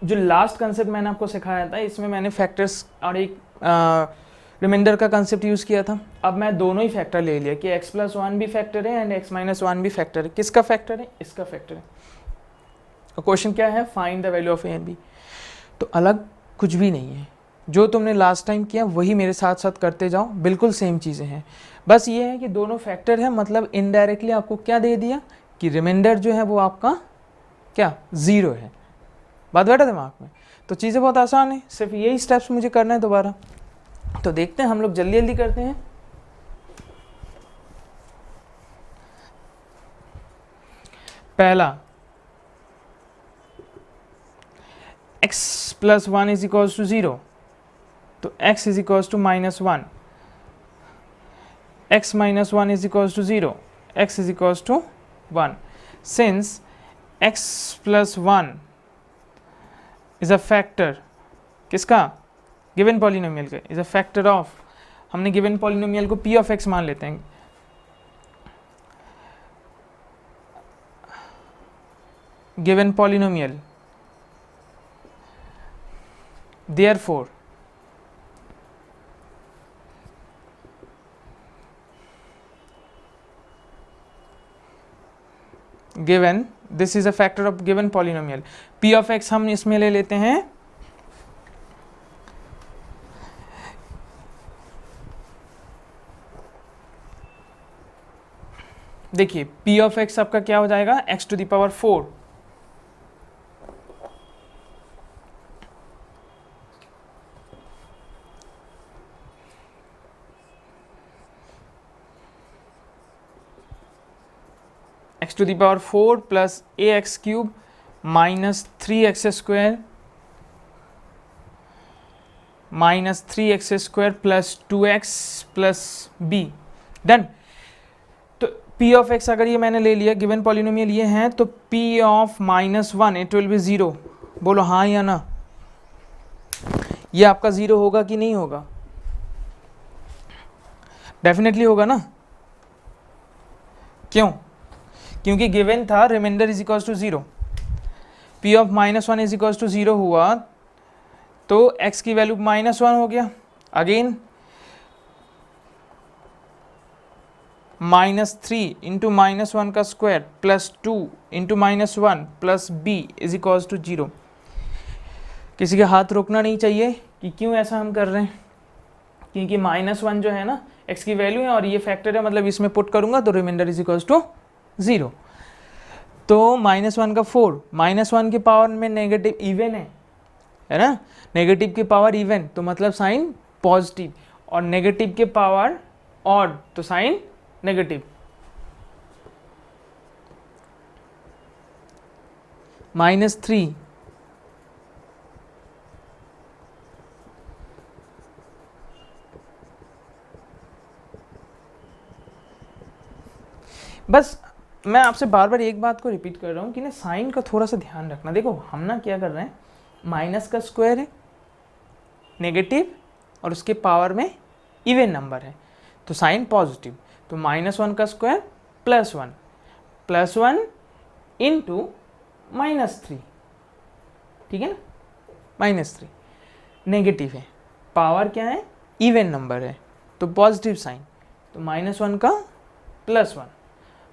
जो लास्ट कंसेप्ट मैंने आपको सिखाया था इसमें मैंने फैक्टर्स और एक रिमाइंडर का कंसेप्ट यूज़ किया था। अब मैं दोनों ही फैक्टर ले लिया कि x+1 भी फैक्टर है एंड x-1 भी फैक्टर है। किसका फैक्टर है? इसका फैक्टर है। और क्वेश्चन क्या है? Find the value of a and b. तो अलग कुछ भी नहीं है, जो तुमने लास्ट टाइम किया वही मेरे साथ साथ करते जाओ, बिल्कुल सेम चीज़ें हैं। बस ये है कि दोनों फैक्टर है, मतलब इनडायरेक्टली आपको क्या दे दिया कि रिमाइंडर जो है वो आपका क्या 0 है। बात बैठा दिमाग में? तो चीज़ें बहुत आसान है, सिर्फ यही स्टेप्स मुझे करना है दोबारा। तो देखते हैं, हम लोग जल्दी जल्दी करते हैं। पहला x+1 इज इक्वल्स टू 0, तो x is equals to -1, x-1 is equals to 0, x is equals to 1। Since x+1 is a factor किसका? गिवन पॉलिनोमियल का, इज अ फैक्टर ऑफ, हमने गिवन पॉलिनोमियल को p ऑफ x मान लेते हैं। Given polynomial, therefore given this is a factor of given polynomial, p of x हम इसमें ले लेते हैं देखिए p of x आपका क्या हो जाएगा? x to the power 4, x to the power 4 plus ax cube minus 3x square minus 3x square plus 2x plus b। Done. तो p of x अगर ये मैंने ले लिया, गिवन पॉलिनोमियल ये है, तो p of -1 it will be 0। बोलो हाँ या ना? ये आपका 0 होगा कि नहीं होगा? डेफिनेटली होगा ना। क्यों? क्योंकि गिवन था reminder is equals to 0, p of -1 is equals to 0 हुआ तो x की वैल्यू -1 हो गया। अगेन -3 इंटू -1 का square plus 2 into -1 plus b is equals to 0। किसी के हाथ रोकना नहीं चाहिए कि क्यों ऐसा हम कर रहे हैं, क्योंकि -1 जो है ना x की वैल्यू है और ये फैक्टर है, मतलब इसमें पुट करूंगा तो रिमाइंडर इज इक्वल्स टू 0। तो -1 का 4, -1 के पावर में नेगेटिव इवन है ना, नेगेटिव के पावर इवन तो मतलब साइन पॉजिटिव, और नेगेटिव के पावर ऑड तो साइन नेगेटिव। -3 बस मैं आपसे बार बार एक बात को रिपीट कर रहा हूँ कि ना साइन का थोड़ा सा ध्यान रखना। देखो हम ना क्या कर रहे हैं, माइनस का स्क्वायर है, नेगेटिव और उसके पावर में इवन नंबर है तो साइन पॉजिटिव, तो -1 का स्क्वायर +1 इंटू -3, ठीक है ना। -3 नेगेटिव है, पावर क्या है? इवन नंबर है तो पॉजिटिव साइन, तो -1 का +1,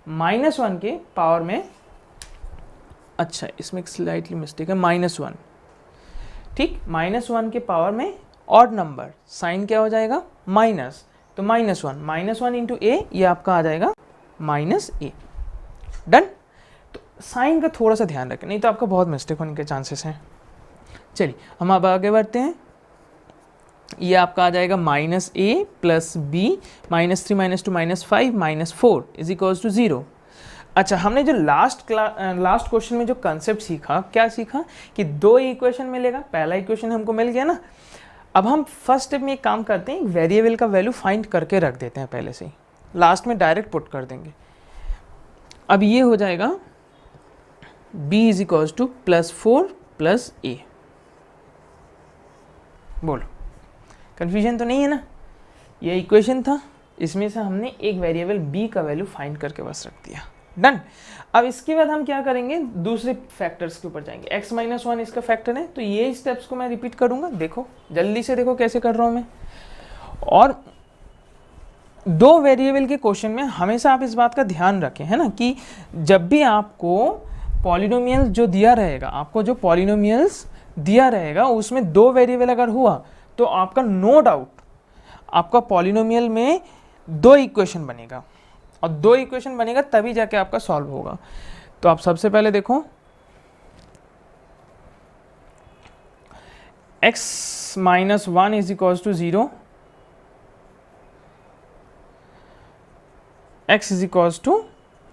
-1 के पावर में, अच्छा इसमें एक स्लाइटली मिस्टेक है, -1, ठीक, -1 के पावर में ऑड नंबर, साइन क्या हो जाएगा? माइनस, तो -1 इंटू ए, ये आपका आ जाएगा -a। डन। तो साइन का थोड़ा सा ध्यान रखें, नहीं तो आपका बहुत मिस्टेक होने के चांसेस हैं। चलिए हम अब आगे बढ़ते हैं। ये आपका आ जाएगा -a plus b, -3 -2 -5 -4 is equals to 0। अच्छा, हमने जो लास्ट क्वेश्चन में जो कंसेप्ट सीखा, क्या सीखा कि दो इक्वेशन मिलेगा, पहला इक्वेशन हमको मिल गया ना। अब हम फर्स्ट स्टेप में एक काम करते हैं, वेरिएबल का वैल्यू फाइंड करके रख देते हैं पहले से ही, लास्ट में डायरेक्ट पुट कर देंगे। अब ये हो जाएगा b is equals to +4 + a। बोलो कन्फ्यूजन तो नहीं है ना? ये इक्वेशन था, इसमें से हमने एक वेरिएबल b का वैल्यू फाइंड करके बस रख दिया। डन। अब इसके बाद हम क्या करेंगे, दूसरे फैक्टर्स के ऊपर जाएंगे। x माइनस वन इसका फैक्टर है, तो ये स्टेप्स को मैं रिपीट करूंगा। देखो जल्दी से देखो कैसे कर रहा हूं मैं। और दो वेरिएबल के क्वेश्चन में हमेशा आप इस बात का ध्यान रखें, है ना, कि जब भी आपको पॉलिनोमियल जो दिया रहेगा, आपको जो पॉलिनोमियल्स दिया रहेगा उसमें दो वेरिएबल अगर हुआ तो आपका नो डाउट आपका पॉलिनोमियल में दो इक्वेशन बनेगा, और दो इक्वेशन बनेगा तभी जाके आपका सॉल्व होगा। तो आप सबसे पहले देखो x minus one is equal to 0, x is equal to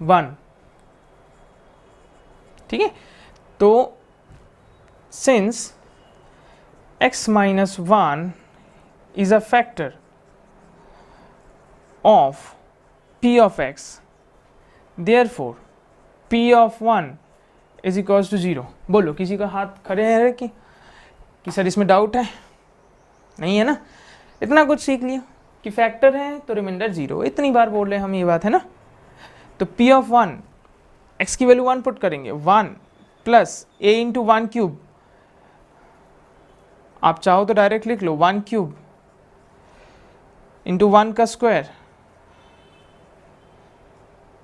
1, ठीक है। तो since x minus one is a factor of p of x, therefore p of 1 is equals to 0। बोलो किसी का हाथ खड़े हैं कि सर इसमें डाउट है? नहीं है ना, इतना कुछ सीख लिया कि फैक्टर है तो रिमाइंडर 0, इतनी बार बोल रहे हैं हम ये बात, है ना। तो p of 1, x की वैल्यू 1 पुट करेंगे, 1 प्लस a इंटू 1 क्यूब, आप चाहो तो डायरेक्ट लिख लो 1 क्यूब इंटू 1 का square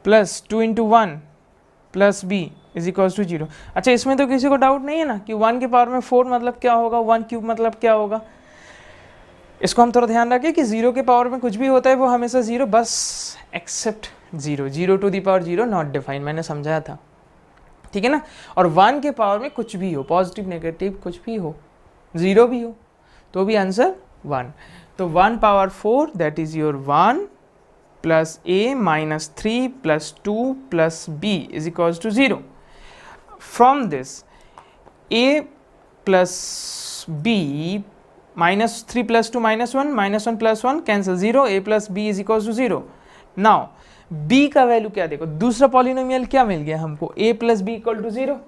plus 2 into 1 plus b is equal to 0। अच्छा, इसमें तो किसी को डाउट नहीं है ना कि 1 के पावर में 4 मतलब क्या होगा, 1 क्यूब मतलब क्या होगा। इसको हम थोड़ा ध्यान रखें कि 0 के पावर में कुछ भी होता है वो हमेशा 0, बस except 0, 0 to the power 0 not defined, मैंने समझाया था, ठीक है ना। और 1 के पावर में कुछ भी हो, पॉजिटिव नेगेटिव कुछ भी हो, 0 भी हो, तो भी आंसर 1। तो 1 power 4 that is your 1 plus a minus 3 plus 2 plus b is equals to 0। From this a plus b minus 3 plus 2 minus 1 plus 1 cancel 0, a plus b is equals to 0। Now b का value क्या देखो, दूसरा polynomial क्या मिल गया हमको, a plus b equal to 0।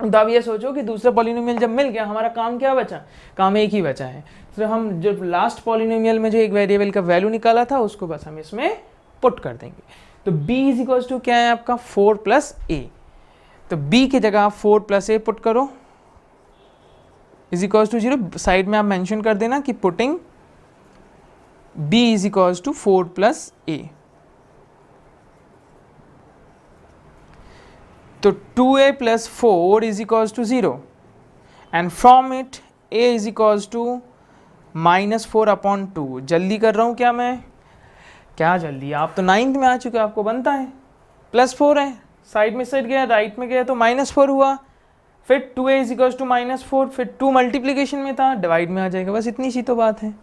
तो अब ये सोचो कि दूसरा पॉलिनोमियल जब मिल गया हमारा काम क्या बचा, काम एक ही बचा है। तो हम जो लास्ट पॉलिनोमियल में जो एक वेरिएबल का वैल्यू निकाला था उसको बस हम इसमें पुट कर देंगे। तो b इज इक्वल टू क्या है आपका 4 प्लस a, तो b की जगह आप 4 प्लस a पुट करो इज इक्वल टू 0। साइड में आप मेंशन कर देना कि putting b is equal to 4 plus a। तो 2a plus 4 is equals to 0 and from it a is equals to minus 4 upon 2। जल्दी कर रहा हूँ क्या मैं, क्या जल्दी, आप तो 9th में आ चुके, आपको बनता है। प्लस 4 है, साइड में सेट गया, राइट में गया तो माइनस 4 हुआ, फिर 2a is equals to minus 4, फिर 2 मल्टीप्लीकेशन में था, डिवाइड में आ जाएगा, बस इतनी सी तो बात है।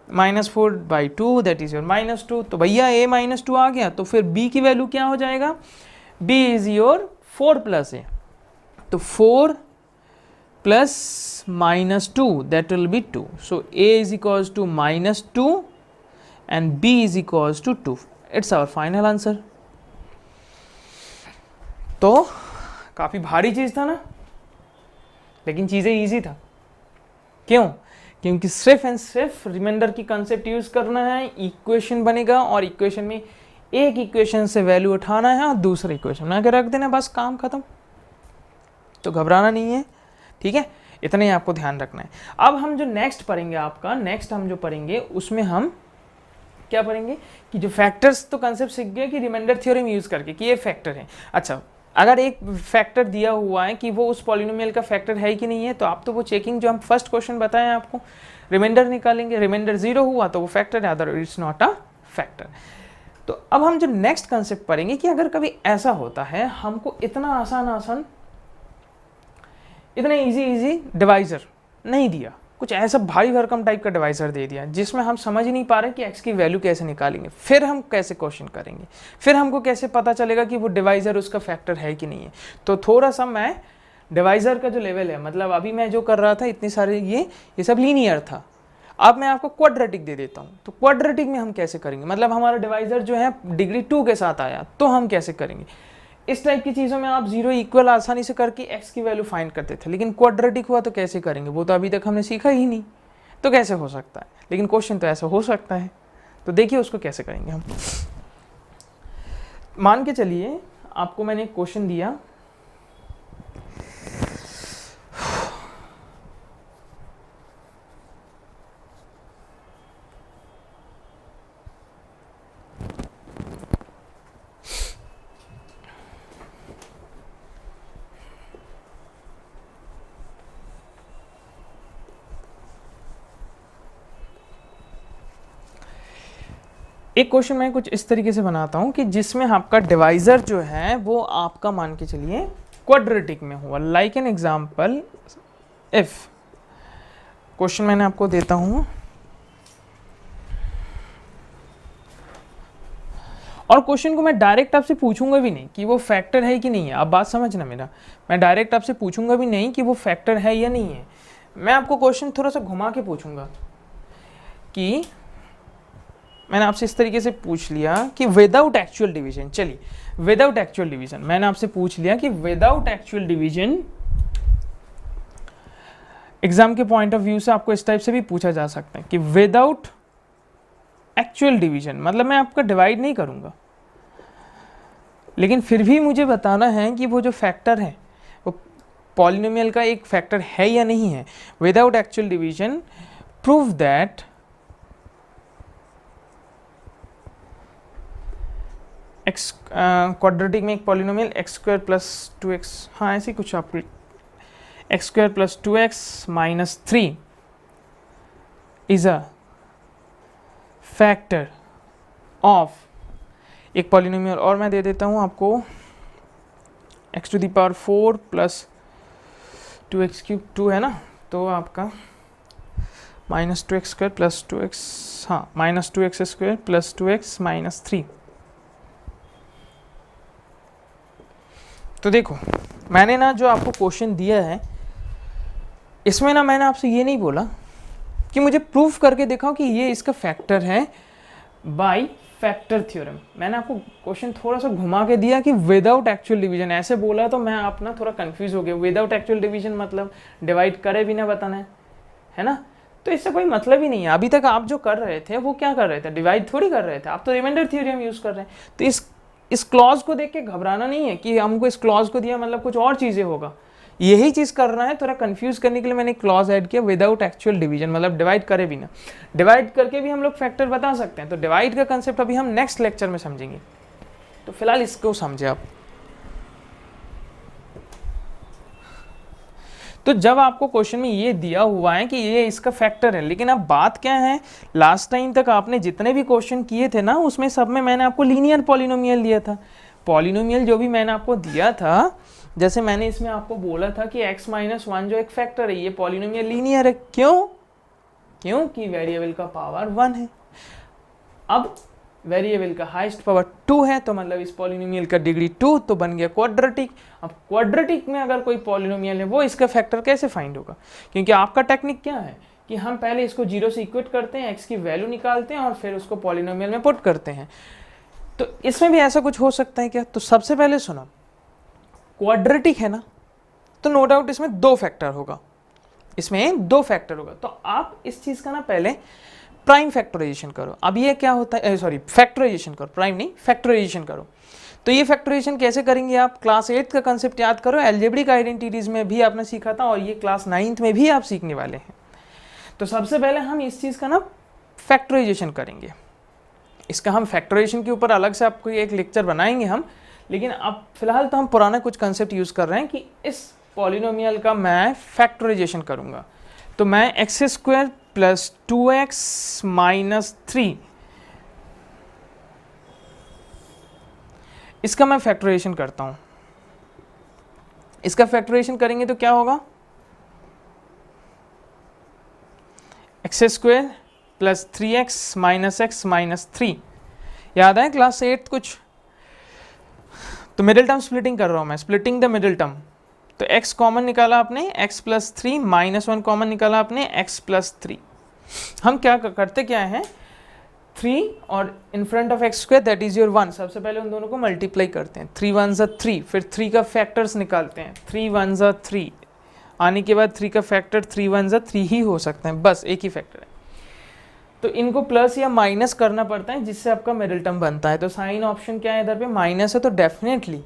Minus 4 by 2 that is your minus 2। तो भैया a माइनस 2 आ गया, तो फिर b की वैल्यू क्या हो जाएगा, b is your 4 plus a। तो 4 plus minus 2 that will be 2। So a is equals to minus 2 and b is equals to 2। It's our final answer. तो काफी भारी चीज था ना, लेकिन चीजें इजी था। क्यों? क्योंकि सिर्फ एंड सिर्फ रिमाइंडर की कंसेप्ट यूज करना है, इक्वेशन बनेगा और इक्वेशन में एक इक्वेशन से वैल्यू उठाना है और दूसरे इक्वेशन में आके रख देना, बस काम खत्म। तो घबराना नहीं है, ठीक है, इतना ही आपको ध्यान रखना है। अब हम जो नेक्स्ट पढ़ेंगे, आपका नेक्स्ट हम जो पढ़ेंगे उसमें हम क्या पढ़ेंगे कि जो फैक्टर्स, तो कंसेप्ट सीख गए कि रिमाइंडर थ्योरम यूज करके कि ये फैक्टर है। अच्छा, अगर एक फैक्टर दिया हुआ है कि वो उस पॉलिनोमियल का फैक्टर है कि नहीं है, तो आप तो वो चेकिंग जो हम फर्स्ट क्वेश्चन बताएं आपको, रिमाइंडर निकालेंगे, रिमाइंडर 0 हुआ तो वो फैक्टर है, other it's not a factor. तो अब हम जो नेक्स्ट कंसेप्ट पढ़ेंगे कि अगर कभी ऐसा होता है हमको इतना आसान इतना इजी डिवाइजर नहीं दिया, कुछ ऐसा भारी भरकम टाइप का डिवाइजर दे दिया जिसमें हम समझ ही नहीं पा रहे कि x की वैल्यू कैसे निकालेंगे, फिर हम कैसे क्वेश्चन करेंगे, फिर हमको कैसे पता चलेगा कि वो डिवाइजर उसका फैक्टर है कि नहीं है। तो थोड़ा सा मैं डिवाइजर का जो लेवल है, मतलब अभी मैं जो कर रहा था इतने सारे ये सब लीनियर था, अब मैं आपको क्वाड्रेटिक दे देता हूँ। तो क्वाड्रेटिक में हम कैसे करेंगे, मतलब हमारा डिवाइजर जो है डिग्री 2 के साथ आया तो हम कैसे करेंगे। इस टाइप की चीज़ों में आप 0 इक्वल आसानी से करके x की वैल्यू फाइंड करते थे, लेकिन क्वाड्रेटिक हुआ तो कैसे करेंगे, वो तो अभी तक हमने सीखा ही नहीं, तो कैसे हो सकता है। लेकिन क्वेश्चन तो ऐसा हो सकता है, तो देखिए उसको कैसे करेंगे हम। मान के चलिए आपको मैंने एक क्वेश्चन दिया, एक क्वेश्चन मैं कुछ इस तरीके से बनाता हूं कि जिसमें आपका डिवाइजर जो है वो आपका मान के चलिए क्वाड्रेटिक में हुआ। Like an example, if question मैंने आपको देता हूं, और क्वेश्चन को मैं डायरेक्ट आपसे पूछूंगा भी नहीं कि वो फैक्टर है कि नहीं है। आप बात समझना मेरा, मैं डायरेक्ट आपसे पूछूंगा भी नहीं कि वो फैक्टर है या नहीं है। मैं आपको क्वेश्चन थोड़ा सा घुमा के पूछूंगा कि मैंने आपसे इस तरीके से पूछ लिया कि विदाउट एक्चुअल डिवीजन, चलिए विदाउट एक्चुअल डिवीजन मैंने आपसे पूछ लिया कि विदाउट एक्चुअल डिवीजन, एग्जाम के पॉइंट ऑफ व्यू से आपको इस टाइप से भी पूछा जा सकता है कि विदाउट एक्चुअल डिवीजन मतलब मैं आपका डिवाइड नहीं करूंगा, लेकिन फिर भी मुझे बताना है कि वो जो फैक्टर है वो पॉलिनोमियल का एक फैक्टर है या नहीं है। Without actual division prove that x quadratic में एक polynomial x square plus 2x, हाँ ऐसी कुछ आपको x square plus 2x minus 3 is a factor of एक पॉलिनोमियल, और मैं दे देता हूँ आपको x to the power 4 plus 2x cube 2 है ना, तो आपका minus 2x square plus 2x, हाँ minus 2x square plus 2x minus 3। तो देखो मैंने ना जो आपको क्वेश्चन दिया है इसमें ना मैंने आपसे ये नहीं बोला कि मुझे प्रूफ करके दिखाओ कि ये इसका फैक्टर है बाय फैक्टर थ्योरम। मैंने आपको क्वेश्चन थोड़ा सा घुमा के दिया कि विदाउट एक्चुअल डिवीजन, ऐसे बोला तो मैं अपना थोड़ा कंफ्यूज हो गया। विदाउट एक्चुअल डिवीजन मतलब डिवाइड करे भी ना बताना है ना, तो इससे कोई मतलब ही नहीं है। अभी तक आप जो कर रहे थे वो क्या कर रहे थे, डिवाइड थोड़ी कर रहे थे, आप तो रिमाइंडर थ्योरम यूज कर रहे हैं। तो इस क्लॉज को देख के घबराना नहीं है कि हमको इस क्लॉज को दिया मतलब कुछ और चीजें होगा, यही चीज करना है। थोड़ा कंफ्यूज करने के लिए मैंने क्लॉज ऐड किया विदाउट एक्चुअल डिवीजन मतलब डिवाइड करे भी ना। डिवाइड करके भी हम लोग फैक्टर बता सकते हैं, तो डिवाइड का कंसेप्ट अभी हम नेक्स्ट लेक्चर में समझेंगे, तो फिलहाल इसको समझे आप। तो जब आपको क्वेश्चन में ये दिया हुआ है कि ये इसका फैक्टर है, लेकिन अब बात क्या है, लास्ट टाइम तक आपने जितने भी क्वेश्चन किए थे ना उसमें सब में मैंने आपको लीनियर पॉलिनोमियल दिया था। पॉलिनोमियल जो भी मैंने आपको दिया था, जैसे मैंने इसमें आपको बोला था कि x माइनस 1 जो एक फैक्टर है ये पॉलिनोमियल लीनियर है। क्यों? क्योंकि वेरिएबल का पावर 1 है। अब वेरिएबल का हाईएस्ट पावर 2 है, तो मतलब इस पॉलिनोमियल का डिग्री 2, तो बन गया क्वाड्रेटिक। अब क्वाड्रेटिक में अगर कोई पॉलिनोमियल है वो इसका फैक्टर कैसे फाइंड होगा, क्योंकि आपका टेक्निक क्या है कि हम पहले इसको 0 से इक्वेट करते हैं, x की वैल्यू निकालते हैं और फिर उसको पॉलिनोमियल में पुट करते हैं। तो इसमें भी ऐसा कुछ हो सकता है क्या? तो सबसे पहले सुनो, क्वाड्रेटिक है ना, तो नो डाउट इसमें 2 फैक्टर होगा, इसमें 2 फैक्टर होगा। तो आप इस चीज का ना पहले प्राइम फैक्टराइजेशन करो। अब ये क्या होता है, सॉरी फैक्टराइजेशन करो, प्राइम नहीं फैक्टराइजेशन करो। तो ये फैक्टराइजेशन कैसे करेंगे आप? क्लास 8 का कंसेप्ट याद करो, एल्जेब्रिक आइडेंटिटीज में भी आपने सीखा था और ये क्लास 9th में भी आप सीखने वाले हैं। तो सबसे पहले हम इस चीज का ना फैक्टराइजेशन करेंगे। इसका हम फैक्टराइजेशन के ऊपर अलग से आपको एक लेक्चर बनाएंगे हम, लेकिन अब फिलहाल तो हम पुराना कुछ कंसेप्ट यूज कर रहे हैं कि इस पॉलिनोमियल का मैं फैक्टराइजेशन करूंगा। तो मैं x square plus 2x minus 3 इसका मैं फैक्टराइजेशन करता हूं। इसका फैक्टराइजेशन करेंगे तो क्या होगा, x square plus 3x minus x minus 3। याद है क्लास 8 कुछ? तो मिडिल टर्म स्प्लिटिंग कर रहा हूं मैं, स्प्लिटिंग द मिडिल टर्म। तो x कॉमन निकाला आपने, x प्लस 3 माइनस 1 कॉमन निकाला आपने, x प्लस 3। हम क्या करते क्या है, 3 और in front of x square that is your 1, सबसे पहले उन दोनों को मल्टीप्लाई करते हैं। 3 1 3, फिर 3 का फैक्टर्स निकालते हैं। 3 1 3 आने के बाद 3 का फैक्टर 3 1 3 ही हो सकते हैं, बस एक ही फैक्टर है। तो इनको प्लस या माइनस करना पड़ता है जिससे आपका मिडिल टर्म बनता है। तो साइन ऑप्शन क्या है इधर पे, माइनस है, तो डेफिनेटली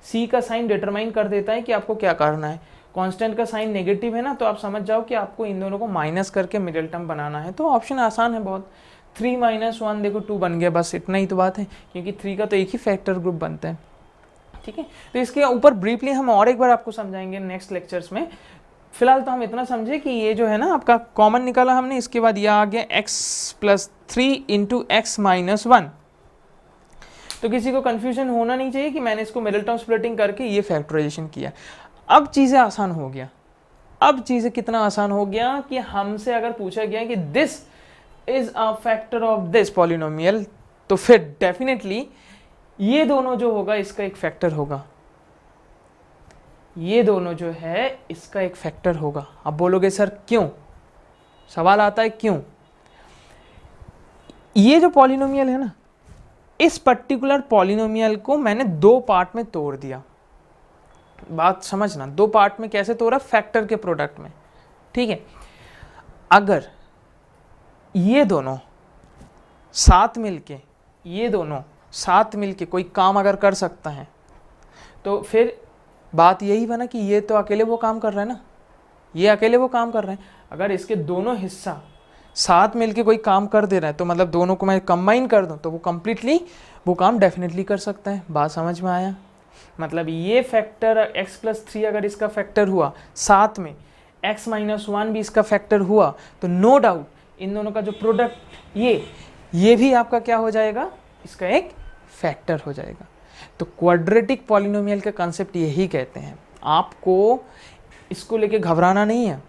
सी का साइन डिटरमाइन कर देता है कि आपको क्या करना है। कांस्टेंट का साइन नेगेटिव है ना, तो आप समझ जाओ कि आपको इन दोनों को माइनस करके मिडिल टर्म बनाना है। तो ऑप्शन आसान है बहुत, 3 - 1 देखो 2 बन गया, बस इतना ही तो बात है, क्योंकि 3 का तो एक ही फैक्टर ग्रुप बनता है। ठीक है, तो इसके ऊपर ब्रीफली हम और एक बार आपको समझाएंगे नेक्स्ट लेक्चर्स में। फिलहाल तो हम इतना समझे कि ये जो है ना आपका कॉमन निकाला हमने, इसके बाद यह आ गया x + 3 × x - 1। तो किसी को कंफ्यूजन होना नहीं चाहिए कि मैंने इसको मिडिल टर्म स्प्लिटिंग करके ये फैक्टराइजेशन किया। अब चीज़ें आसान हो गया। अब चीज़ें कितना आसान हो गया कि हमसे अगर पूछा गया कि this is a factor of this polynomial, तो फिर डेफिनेटली ये दोनों जो होगा इसका एक फैक्टर होगा, ये दोनों जो है इसका एक फैक्टर होगा। अब बोलोगे सर क्यों, सवाल आता है क्यों। ये जो पॉलिनोमियल है ना, इस पर्टिकुलर पॉलिनोमियल को मैंने 2 पार्ट में तोड़ दिया। बात समझना, 2 पार्ट में कैसे तोड़ा, फैक्टर के प्रोडक्ट में। ठीक है, अगर ये दोनों साथ मिलके, ये दोनों साथ मिलके कोई काम अगर कर सकता है, तो फिर बात यही बना कि ये तो अकेले वो काम कर रहा है ना, ये अकेले वो काम कर रहे हैं। अगर इसके दोनों हिस्सा साथ मिलके कोई काम कर दे रहा है, तो मतलब दोनों को मैं कंबाइन कर दूं तो वो कंप्लीटली वो काम डेफिनेटली कर सकता है। बात समझ में आया, मतलब ये फैक्टर x + 3 अगर इसका फैक्टर हुआ, साथ में x - 1 भी इसका फैक्टर हुआ, तो नो डाउट इन दोनों का जो प्रोडक्ट ये भी आपका क्या हो जाएगा, इसका एक फैक्टर हो जाएगा। तो क्वाड्रेटिक पॉलिनोमियल का कंसेप्ट यही कहते हैं। आपको इसको लेके घबराना नहीं है।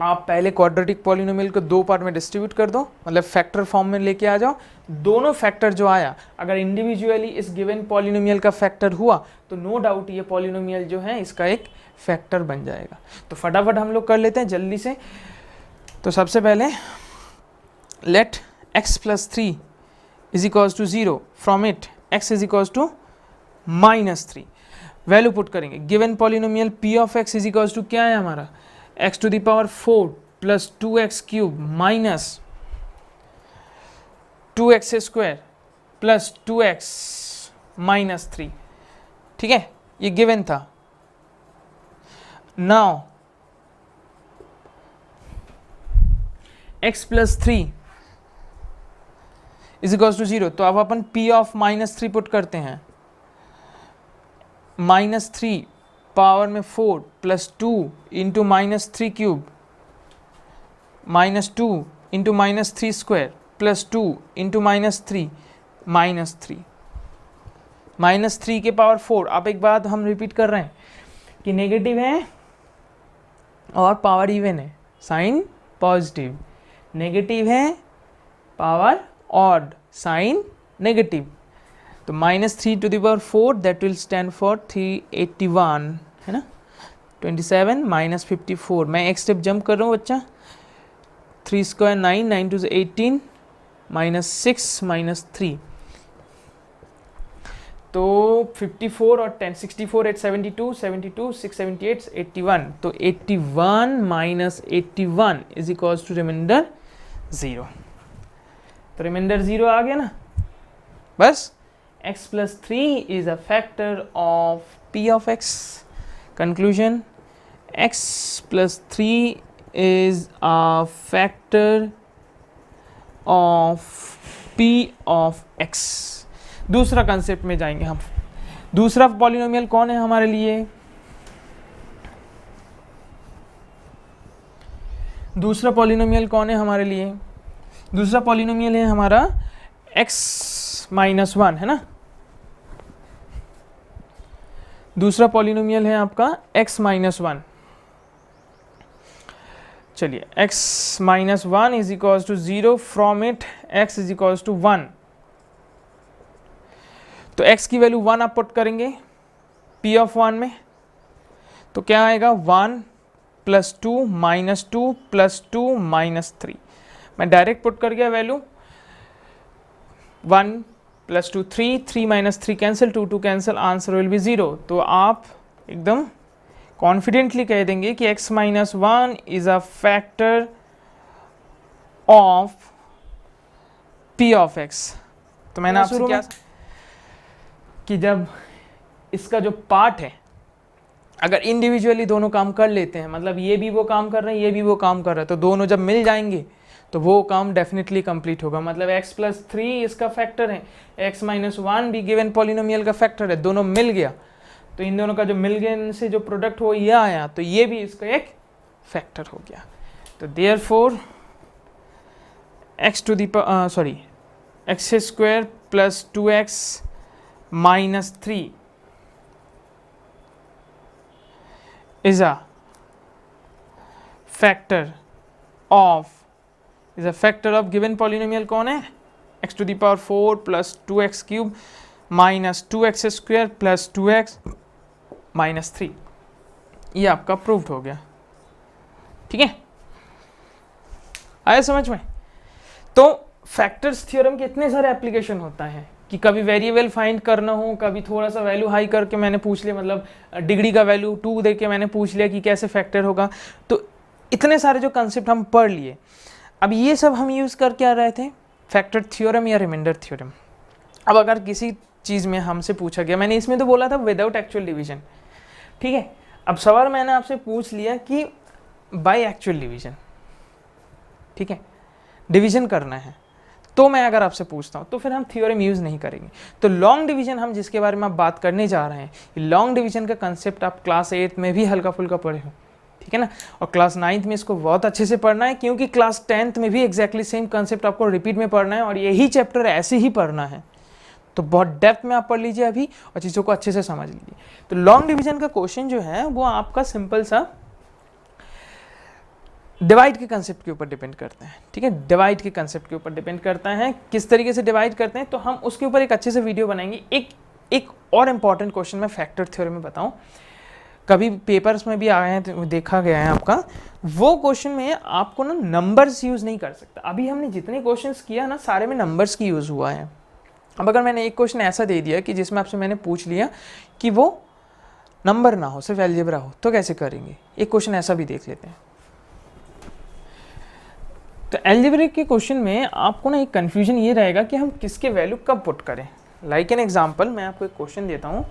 आप पहले क्वाड्रेटिक पॉलिनोमियल को 2 पार्ट में डिस्ट्रीब्यूट कर दो, मतलब फैक्टर फॉर्म में लेके आ जाओ। दोनों फैक्टर जो आया, अगर इंडिविजुअली इस गिवन पॉलिनोमियल का फैक्टर हुआ, तो नो डाउट ये पॉलिनोमियल जो है इसका एक फैक्टर बन जाएगा। तो फटाफट हम लोग कर लेते हैं जल्दी से। तो सबसे पहले let x + 3 = 0, from it x = -3 value put करेंगे। Given polynomial p of x = क्या है हमारा, x⁴ + 2x³ - 2x² + 2x - 3। ठीक है, ये गिवन था। नाउ x + 3 = 0, तो अब अपन p ऑफ -3 पुट करते हैं। -3 पावर में 4 + 2 × -3³ -2 × -3² + 2 × -3 -3 के पावर 4। अब एक बात हम रिपीट कर रहे हैं कि नेगेटिव है और पावर इवन है, साइन पॉजिटिव। नेगेटिव है, पावर ऑड, साइन नेगेटिव। तो -3⁴ दैट विल स्टैंड फॉर 381, है ना। 27 - 54, मैं एक स्टेप जंप कर रहा हूँ बच्चा। 3² 9, 9 2 18, -6 - 3, तो 54 और 10 64 8 72 72 6 78 81, तो 81 - 81 = रिमाइंडर 0। तो रिमाइंडर 0 आ गया ना, बस। x + 3 is a factor of p of x. Conclusion, x + 3 is a factor of p of x. दूसरा कंसेप्ट में जाएंगे हम। दूसरा पॉलिनोमियल कौन है हमारे लिए, दूसरा पॉलिनोमियल कौन है हमारे लिए, दूसरा पॉलिनोमियल है हमारा x - 1, है ना। दूसरा पॉलिनोमियल है आपका x - 1। चलिए, x - 1 = 0, फ्रॉम इट x = 1। तो x की वैल्यू 1 आप पुट करेंगे p ऑफ 1 में, तो क्या आएगा 1 + 2 - 2 + 2 - 3। मैं डायरेक्ट पुट कर गया value, 1 + 2 3, 3 - 3 cancel, 2 2 cancel, answer will be 0। तो आप एकदम कॉन्फिडेंटली कह देंगे कि x - 1 is a factor of p of x। तो मैंने आपसे शुरू क्या में कि जब इसका जो पार्ट है अगर इंडिविजुअली दोनों काम कर लेते हैं, मतलब ये भी वो काम कर रहे हैं, ये भी वो काम कर रहे हैं, तो दोनों जब मिल जाएंगे तो वो काम डेफिनेटली कंप्लीट होगा। मतलब x प्लस 3 इसका फैक्टर है, x माइनस 1 भी गिवन पॉलिनोमियल का फैक्टर है, दोनों मिल गया तो इन दोनों का जो मिल गए से जो प्रोडक्ट हो ये आया, तो ये भी इसका एक फैक्टर हो गया। तो therefore x square plus 2x minus 3 is a factor of given polynomial कौन है, x to the power 4 plus 2x cube minus 2x square plus 2x minus 3। ये आपका प्रूव्ड हो गया। ठीक है, आया समझ में? तो फैक्टर्स थ्योरम के इतने सारे एप्लीकेशन होता है कि कभी वेरिएबल फाइंड करना हो, कभी थोड़ा सा वैल्यू हाई करके मैंने पूछ लिया, मतलब डिग्री का वैल्यू 2 दे के मैंने पूछ लिया कि कैसे फैक्टर होगा। तो इतने सारे जो कंसेप्ट हम पढ़ लिए, अब ये सब हम यूज़ कर क्या रहे थे, फैक्टर थ्योरम या रिमाइंडर थ्योरम। अब अगर किसी चीज़ में हमसे पूछा गया, मैंने इसमें तो बोला था विदाउट एक्चुअल डिवीजन, ठीक है, अब सवाल मैंने आपसे पूछ लिया कि बाय एक्चुअल डिवीजन, ठीक है, डिवीजन करना है, तो मैं अगर आपसे पूछता हूँ तो फिर हम थ्योरम यूज़ नहीं करेंगे। तो लॉन्ग डिवीजन हम जिसके बारे में आप बात करने जा रहे हैं, लॉन्ग डिवीजन का कंसेप्ट आप क्लास 8 में भी हल्का फुल्का पढ़े हो, ठीक है ना, और क्लास 9th में इसको बहुत अच्छे से पढ़ना है, क्योंकि क्लास 10th में भी एग्जैक्टली सेम कंसेप्ट आपको रिपीट में पढ़ना है और यही चैप्टर ऐसे ही पढ़ना है। तो बहुत डेप्थ में आप पढ़ लीजिए अभी और चीज़ों को अच्छे से समझ लीजिए। तो लॉन्ग डिवीजन का क्वेश्चन जो है वो आपका सिंपल सा डिवाइड के कंसेप्ट के ऊपर डिपेंड करता है, ठीक है, डिवाइड के कंसेप्ट के ऊपर डिपेंड करता है, किस तरीके से डिवाइड करते हैं, तो हम उसके ऊपर एक अच्छे से वीडियो बनाएंगे। एक और इम्पॉर्टेंट क्वेश्चन मैं फैक्टर थ्योरम में बताऊं, कभी पेपर्स में भी आए हैं तो देखा गया है आपका, वो क्वेश्चन में आपको ना नंबर्स यूज़ नहीं कर सकता। अभी हमने जितने क्वेश्चंस किया ना सारे में नंबर्स की यूज़ हुआ है। अब अगर मैंने एक क्वेश्चन ऐसा दे दिया कि जिसमें आपसे मैंने पूछ लिया कि वो नंबर ना हो, सिर्फ अलजेब्रा हो, तो कैसे करेंगे, एक क्वेश्चन ऐसा भी देख लेते हैं। तो अलजेब्रिक के क्वेश्चन में आपको ना एक कन्फ्यूजन ये रहेगा कि हम किसके वैल्यू कब पुट करें। लाइक एन एग्जांपल, मैं आपको एक क्वेश्चन देता हूँ,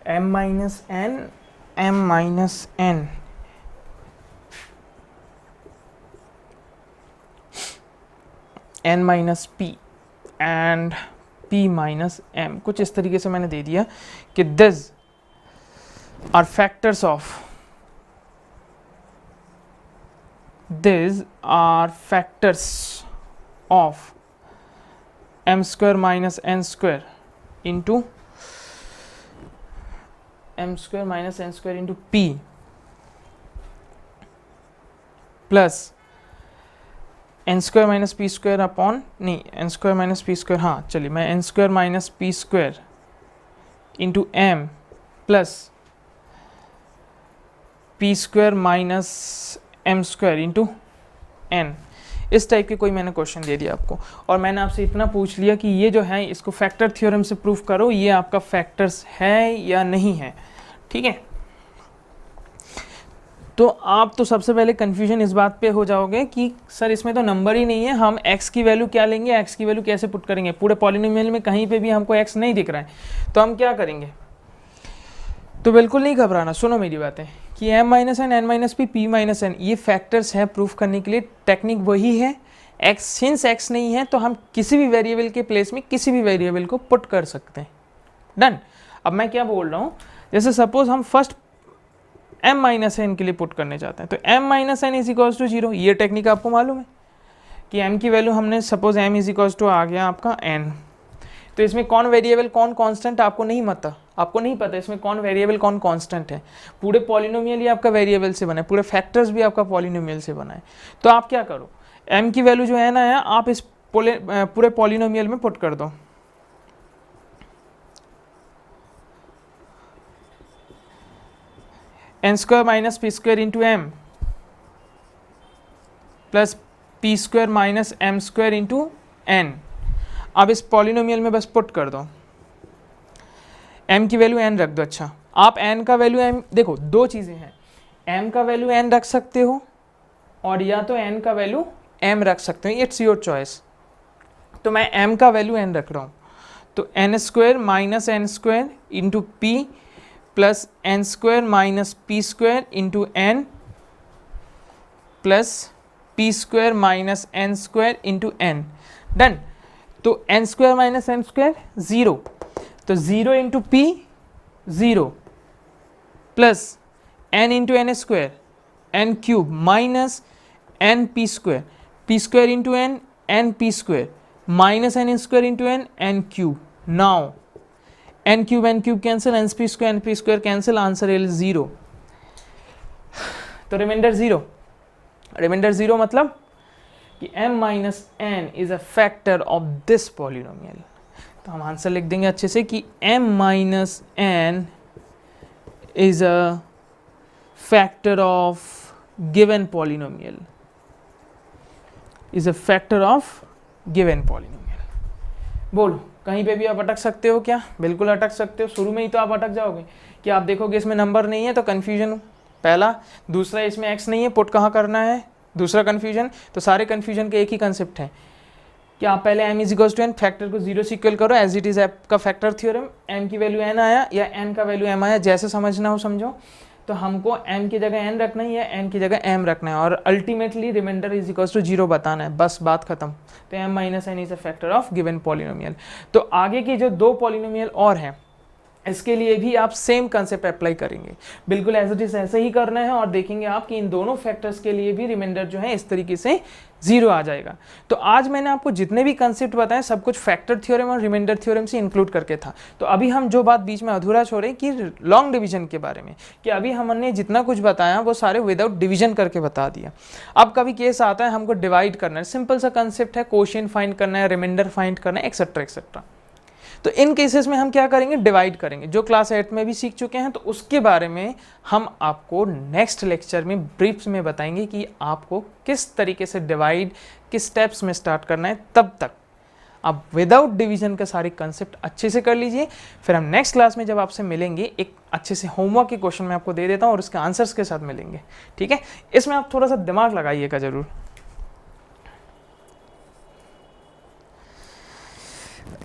m minus n n minus P and p minus m, कुछ इस तरीके से मैंने दे दिया कि this are factors of m square minus n square into m square minus n square into p plus N square minus P square upon, नहीं N square minus P square, हाँ चलिए मैं N square minus P square into M plus P square minus M square into N, इस type के कोई मैंने question दे दिया आपको, और मैंने आपसे इतना पूछ लिया कि ये जो है इसको फैक्टर थ्योरम से प्रूफ करो, ये आपका फैक्टर्स है या नहीं है, ठीक है। तो आप तो सबसे पहले कंफ्यूजन इस बात पे हो जाओगे कि सर इसमें तो नंबर ही नहीं है, हम x की वैल्यू क्या लेंगे, x की वैल्यू कैसे पुट करेंगे, पूरे पॉलिनोमियल में कहीं पे भी हमको x नहीं दिख रहा है, तो हम क्या करेंगे। तो बिल्कुल नहीं घबराना, सुनो मेरी बातें कि m minus n, n minus p, p minus n, ये फैक्टर्स हैं प्रूफ करने के लिए, टेक्निक वही है। x सिंस x नहीं है तो हम किसी भी वेरिएबल के प्लेस में किसी भी वेरिएबल को पुट कर सकते हैं, डन। अब मैं क्या बोल रहा हूँ, जैसे सपोज हम फर्स्ट m माइनस एन के लिए पुट करने चाहते हैं, तो m minus n is equals to 0, ये टेक्निक आपको मालूम है कि m की वैल्यू हमने suppose m is equals to आ गया आपका n, तो इसमें कौन वेरिएबल कौन कांस्टेंट आपको नहीं पता इसमें कौन वेरिएबल कौन कांस्टेंट है, पूरे पॉलिनोमियल ही आपका वेरिएबल से बना है, पूरे फैक्टर्स भी आपका पॉलिनोमियल से बना है। तो आप क्या करो, m की वैल्यू जो है ना है आप इस पूरे पॉलिनोमियल में पुट कर दो, n square minus P square into M plus P square minus M square into n. अब इस पॉलिनोमियल में बस पुट कर दो, m की वैल्यू n रख दो। अच्छा, आप n का वैल्यू m, देखो दो चीज़ें हैं, m का वैल्यू n रख सकते हो और या तो n का वैल्यू m रख सकते हो, इट्स योर चॉइस। तो मैं m का वैल्यू n रख रहा हूँ, तो n square minus n square into p plus N square minus P square into n plus P square minus n square into n. Done. तो n square minus n square 0, तो 0 into p 0 plus n into n square n cube minus n p square into n p square minus n square into n cube. Now n cube cancel, n p square cancel, answer is 0। तो reminder 0 मतलब कि m minus n is a factor of this polynomial. तो हम answer लिख देंगे अच्छे से कि m minus n is a factor of given polynomial, is a factor of given polynomial. बोलो, कहीं पे भी आप अटक सकते हो क्या? बिल्कुल अटक सकते हो। शुरू में ही तो आप अटक जाओगे कि आप देखोगे इसमें नंबर नहीं है तो कन्फ्यूजन पहला, दूसरा इसमें x नहीं है, पुट कहाँ करना है, दूसरा कन्फ्यूजन। तो सारे कन्फ्यूजन के एक ही कंसेप्ट है कि आप पहले m is equals to n, factor को 0 से इक्वल करो एज इट इज ऐप का फैक्टर थ्योरम। m की वैल्यू n आया या n का वैल्यू m आया, जैसे समझना हो समझो। तो हमको m की जगह n रखना है या n की जगह m रखना है और ultimately reminder is equals to 0 बताना है, बस बात खत्म। तो m minus n is a factor of given polynomial. तो आगे की जो दो पॉलिनोमियल और हैं इसके लिए भी आप सेम कंसेप्ट अप्लाई करेंगे, बिल्कुल एज इट इज ऐसे ही करना है और देखेंगे आप कि इन दोनों फैक्टर्स के लिए भी रिमाइंडर जो है इस तरीके से 0 आ जाएगा। तो आज मैंने आपको जितने भी कंसेप्ट बताए सब कुछ फैक्टर थ्योरम और रिमाइंडर थ्योरम से इंक्लूड करके था। तो अभी हम जो बात बीच में अधूरा छोड़े कि लॉन्ग डिवीजन के बारे में, कि अभी हमने जितना कुछ बताया वो सारे विदाउट डिवीजन करके बता दिया। अब कभी केस आता है हमको डिवाइड करना है, सिंपल सा कंसेप्ट है, कोशिएंट फाइंड करना है, रिमाइंडर फाइंड करना है, एक्सेट्रा एक्सेट्रा। तो इन केसेस में हम क्या करेंगे, डिवाइड करेंगे, जो क्लास 8 में भी सीख चुके हैं। तो उसके बारे में हम आपको नेक्स्ट लेक्चर में ब्रीफ में बताएंगे कि आपको किस तरीके से डिवाइड किस स्टेप्स में स्टार्ट करना है। तब तक आप विदाउट डिवीजन का सारे कंसेप्ट अच्छे से कर लीजिए। फिर हम नेक्स्ट क्लास में जब आपसे मिलेंगे एक अच्छे से होमवर्क के क्वेश्चन मैं आपको दे देता हूँ और उसके आंसर्स के साथ मिलेंगे, ठीक है। इसमें आप थोड़ा सा दिमाग लगाइएगा जरूर।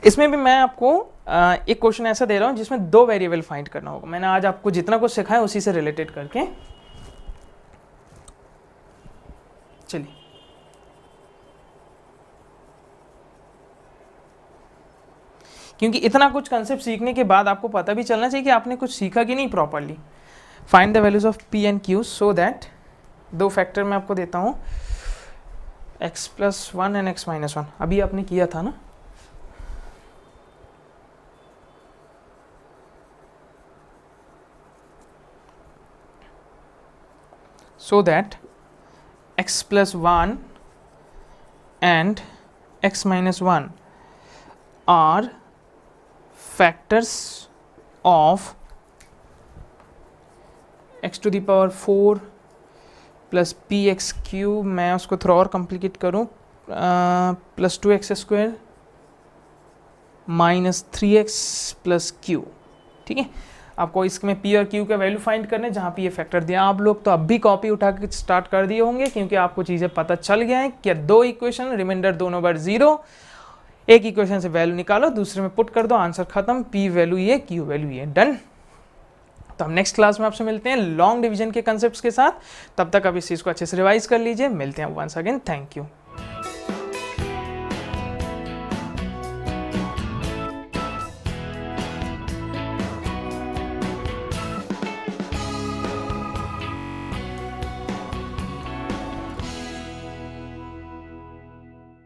इसमें भी मैं आपको एक क्वेश्चन ऐसा दे रहा हूं जिसमें 2 वेरिएबल फाइंड करना होगा। मैंने आज आपको जितना कुछ सिखाया उसी से रिलेटेड करके, चलिए क्योंकि इतना कुछ कंसेप्ट सीखने के बाद आपको पता भी चलना चाहिए कि आपने कुछ सीखा कि नहीं properly. Find the values of p and q so that 2 factor मैं आपको देता हूं, x+1 एंड x-1। अभी आपने किया था ना, so that x+1 and x-1 are factors of x to the power 4 plus px cube, मैं उसको थोड़ा और कॉम्प्लिकेट करूँ, plus 2x² minus 3x plus q, ठीक है। आपको इसमें p और q का वैल्यू फाइंड करने, जहाँ पे ये फैक्टर दिया आप लोग तो अब भी कॉपी उठा के स्टार्ट कर दिए होंगे क्योंकि आपको चीज़ें पता चल गया है कि 2 इक्वेशन, रिमाइंडर दोनों बार 0, एक इक्वेशन से वैल्यू निकालो दूसरे में पुट कर दो, आंसर खत्म, p वैल्यू ये, q वैल्यू ये, डन। तो हम नेक्स्ट क्लास में आपसे मिलते हैं लॉन्ग डिवीजन के कंसेप्ट्स के साथ। तब तक आप इस चीज़ को अच्छे से रिवाइज कर लीजिए। मिलते हैं वंस अगेन, थैंक यू।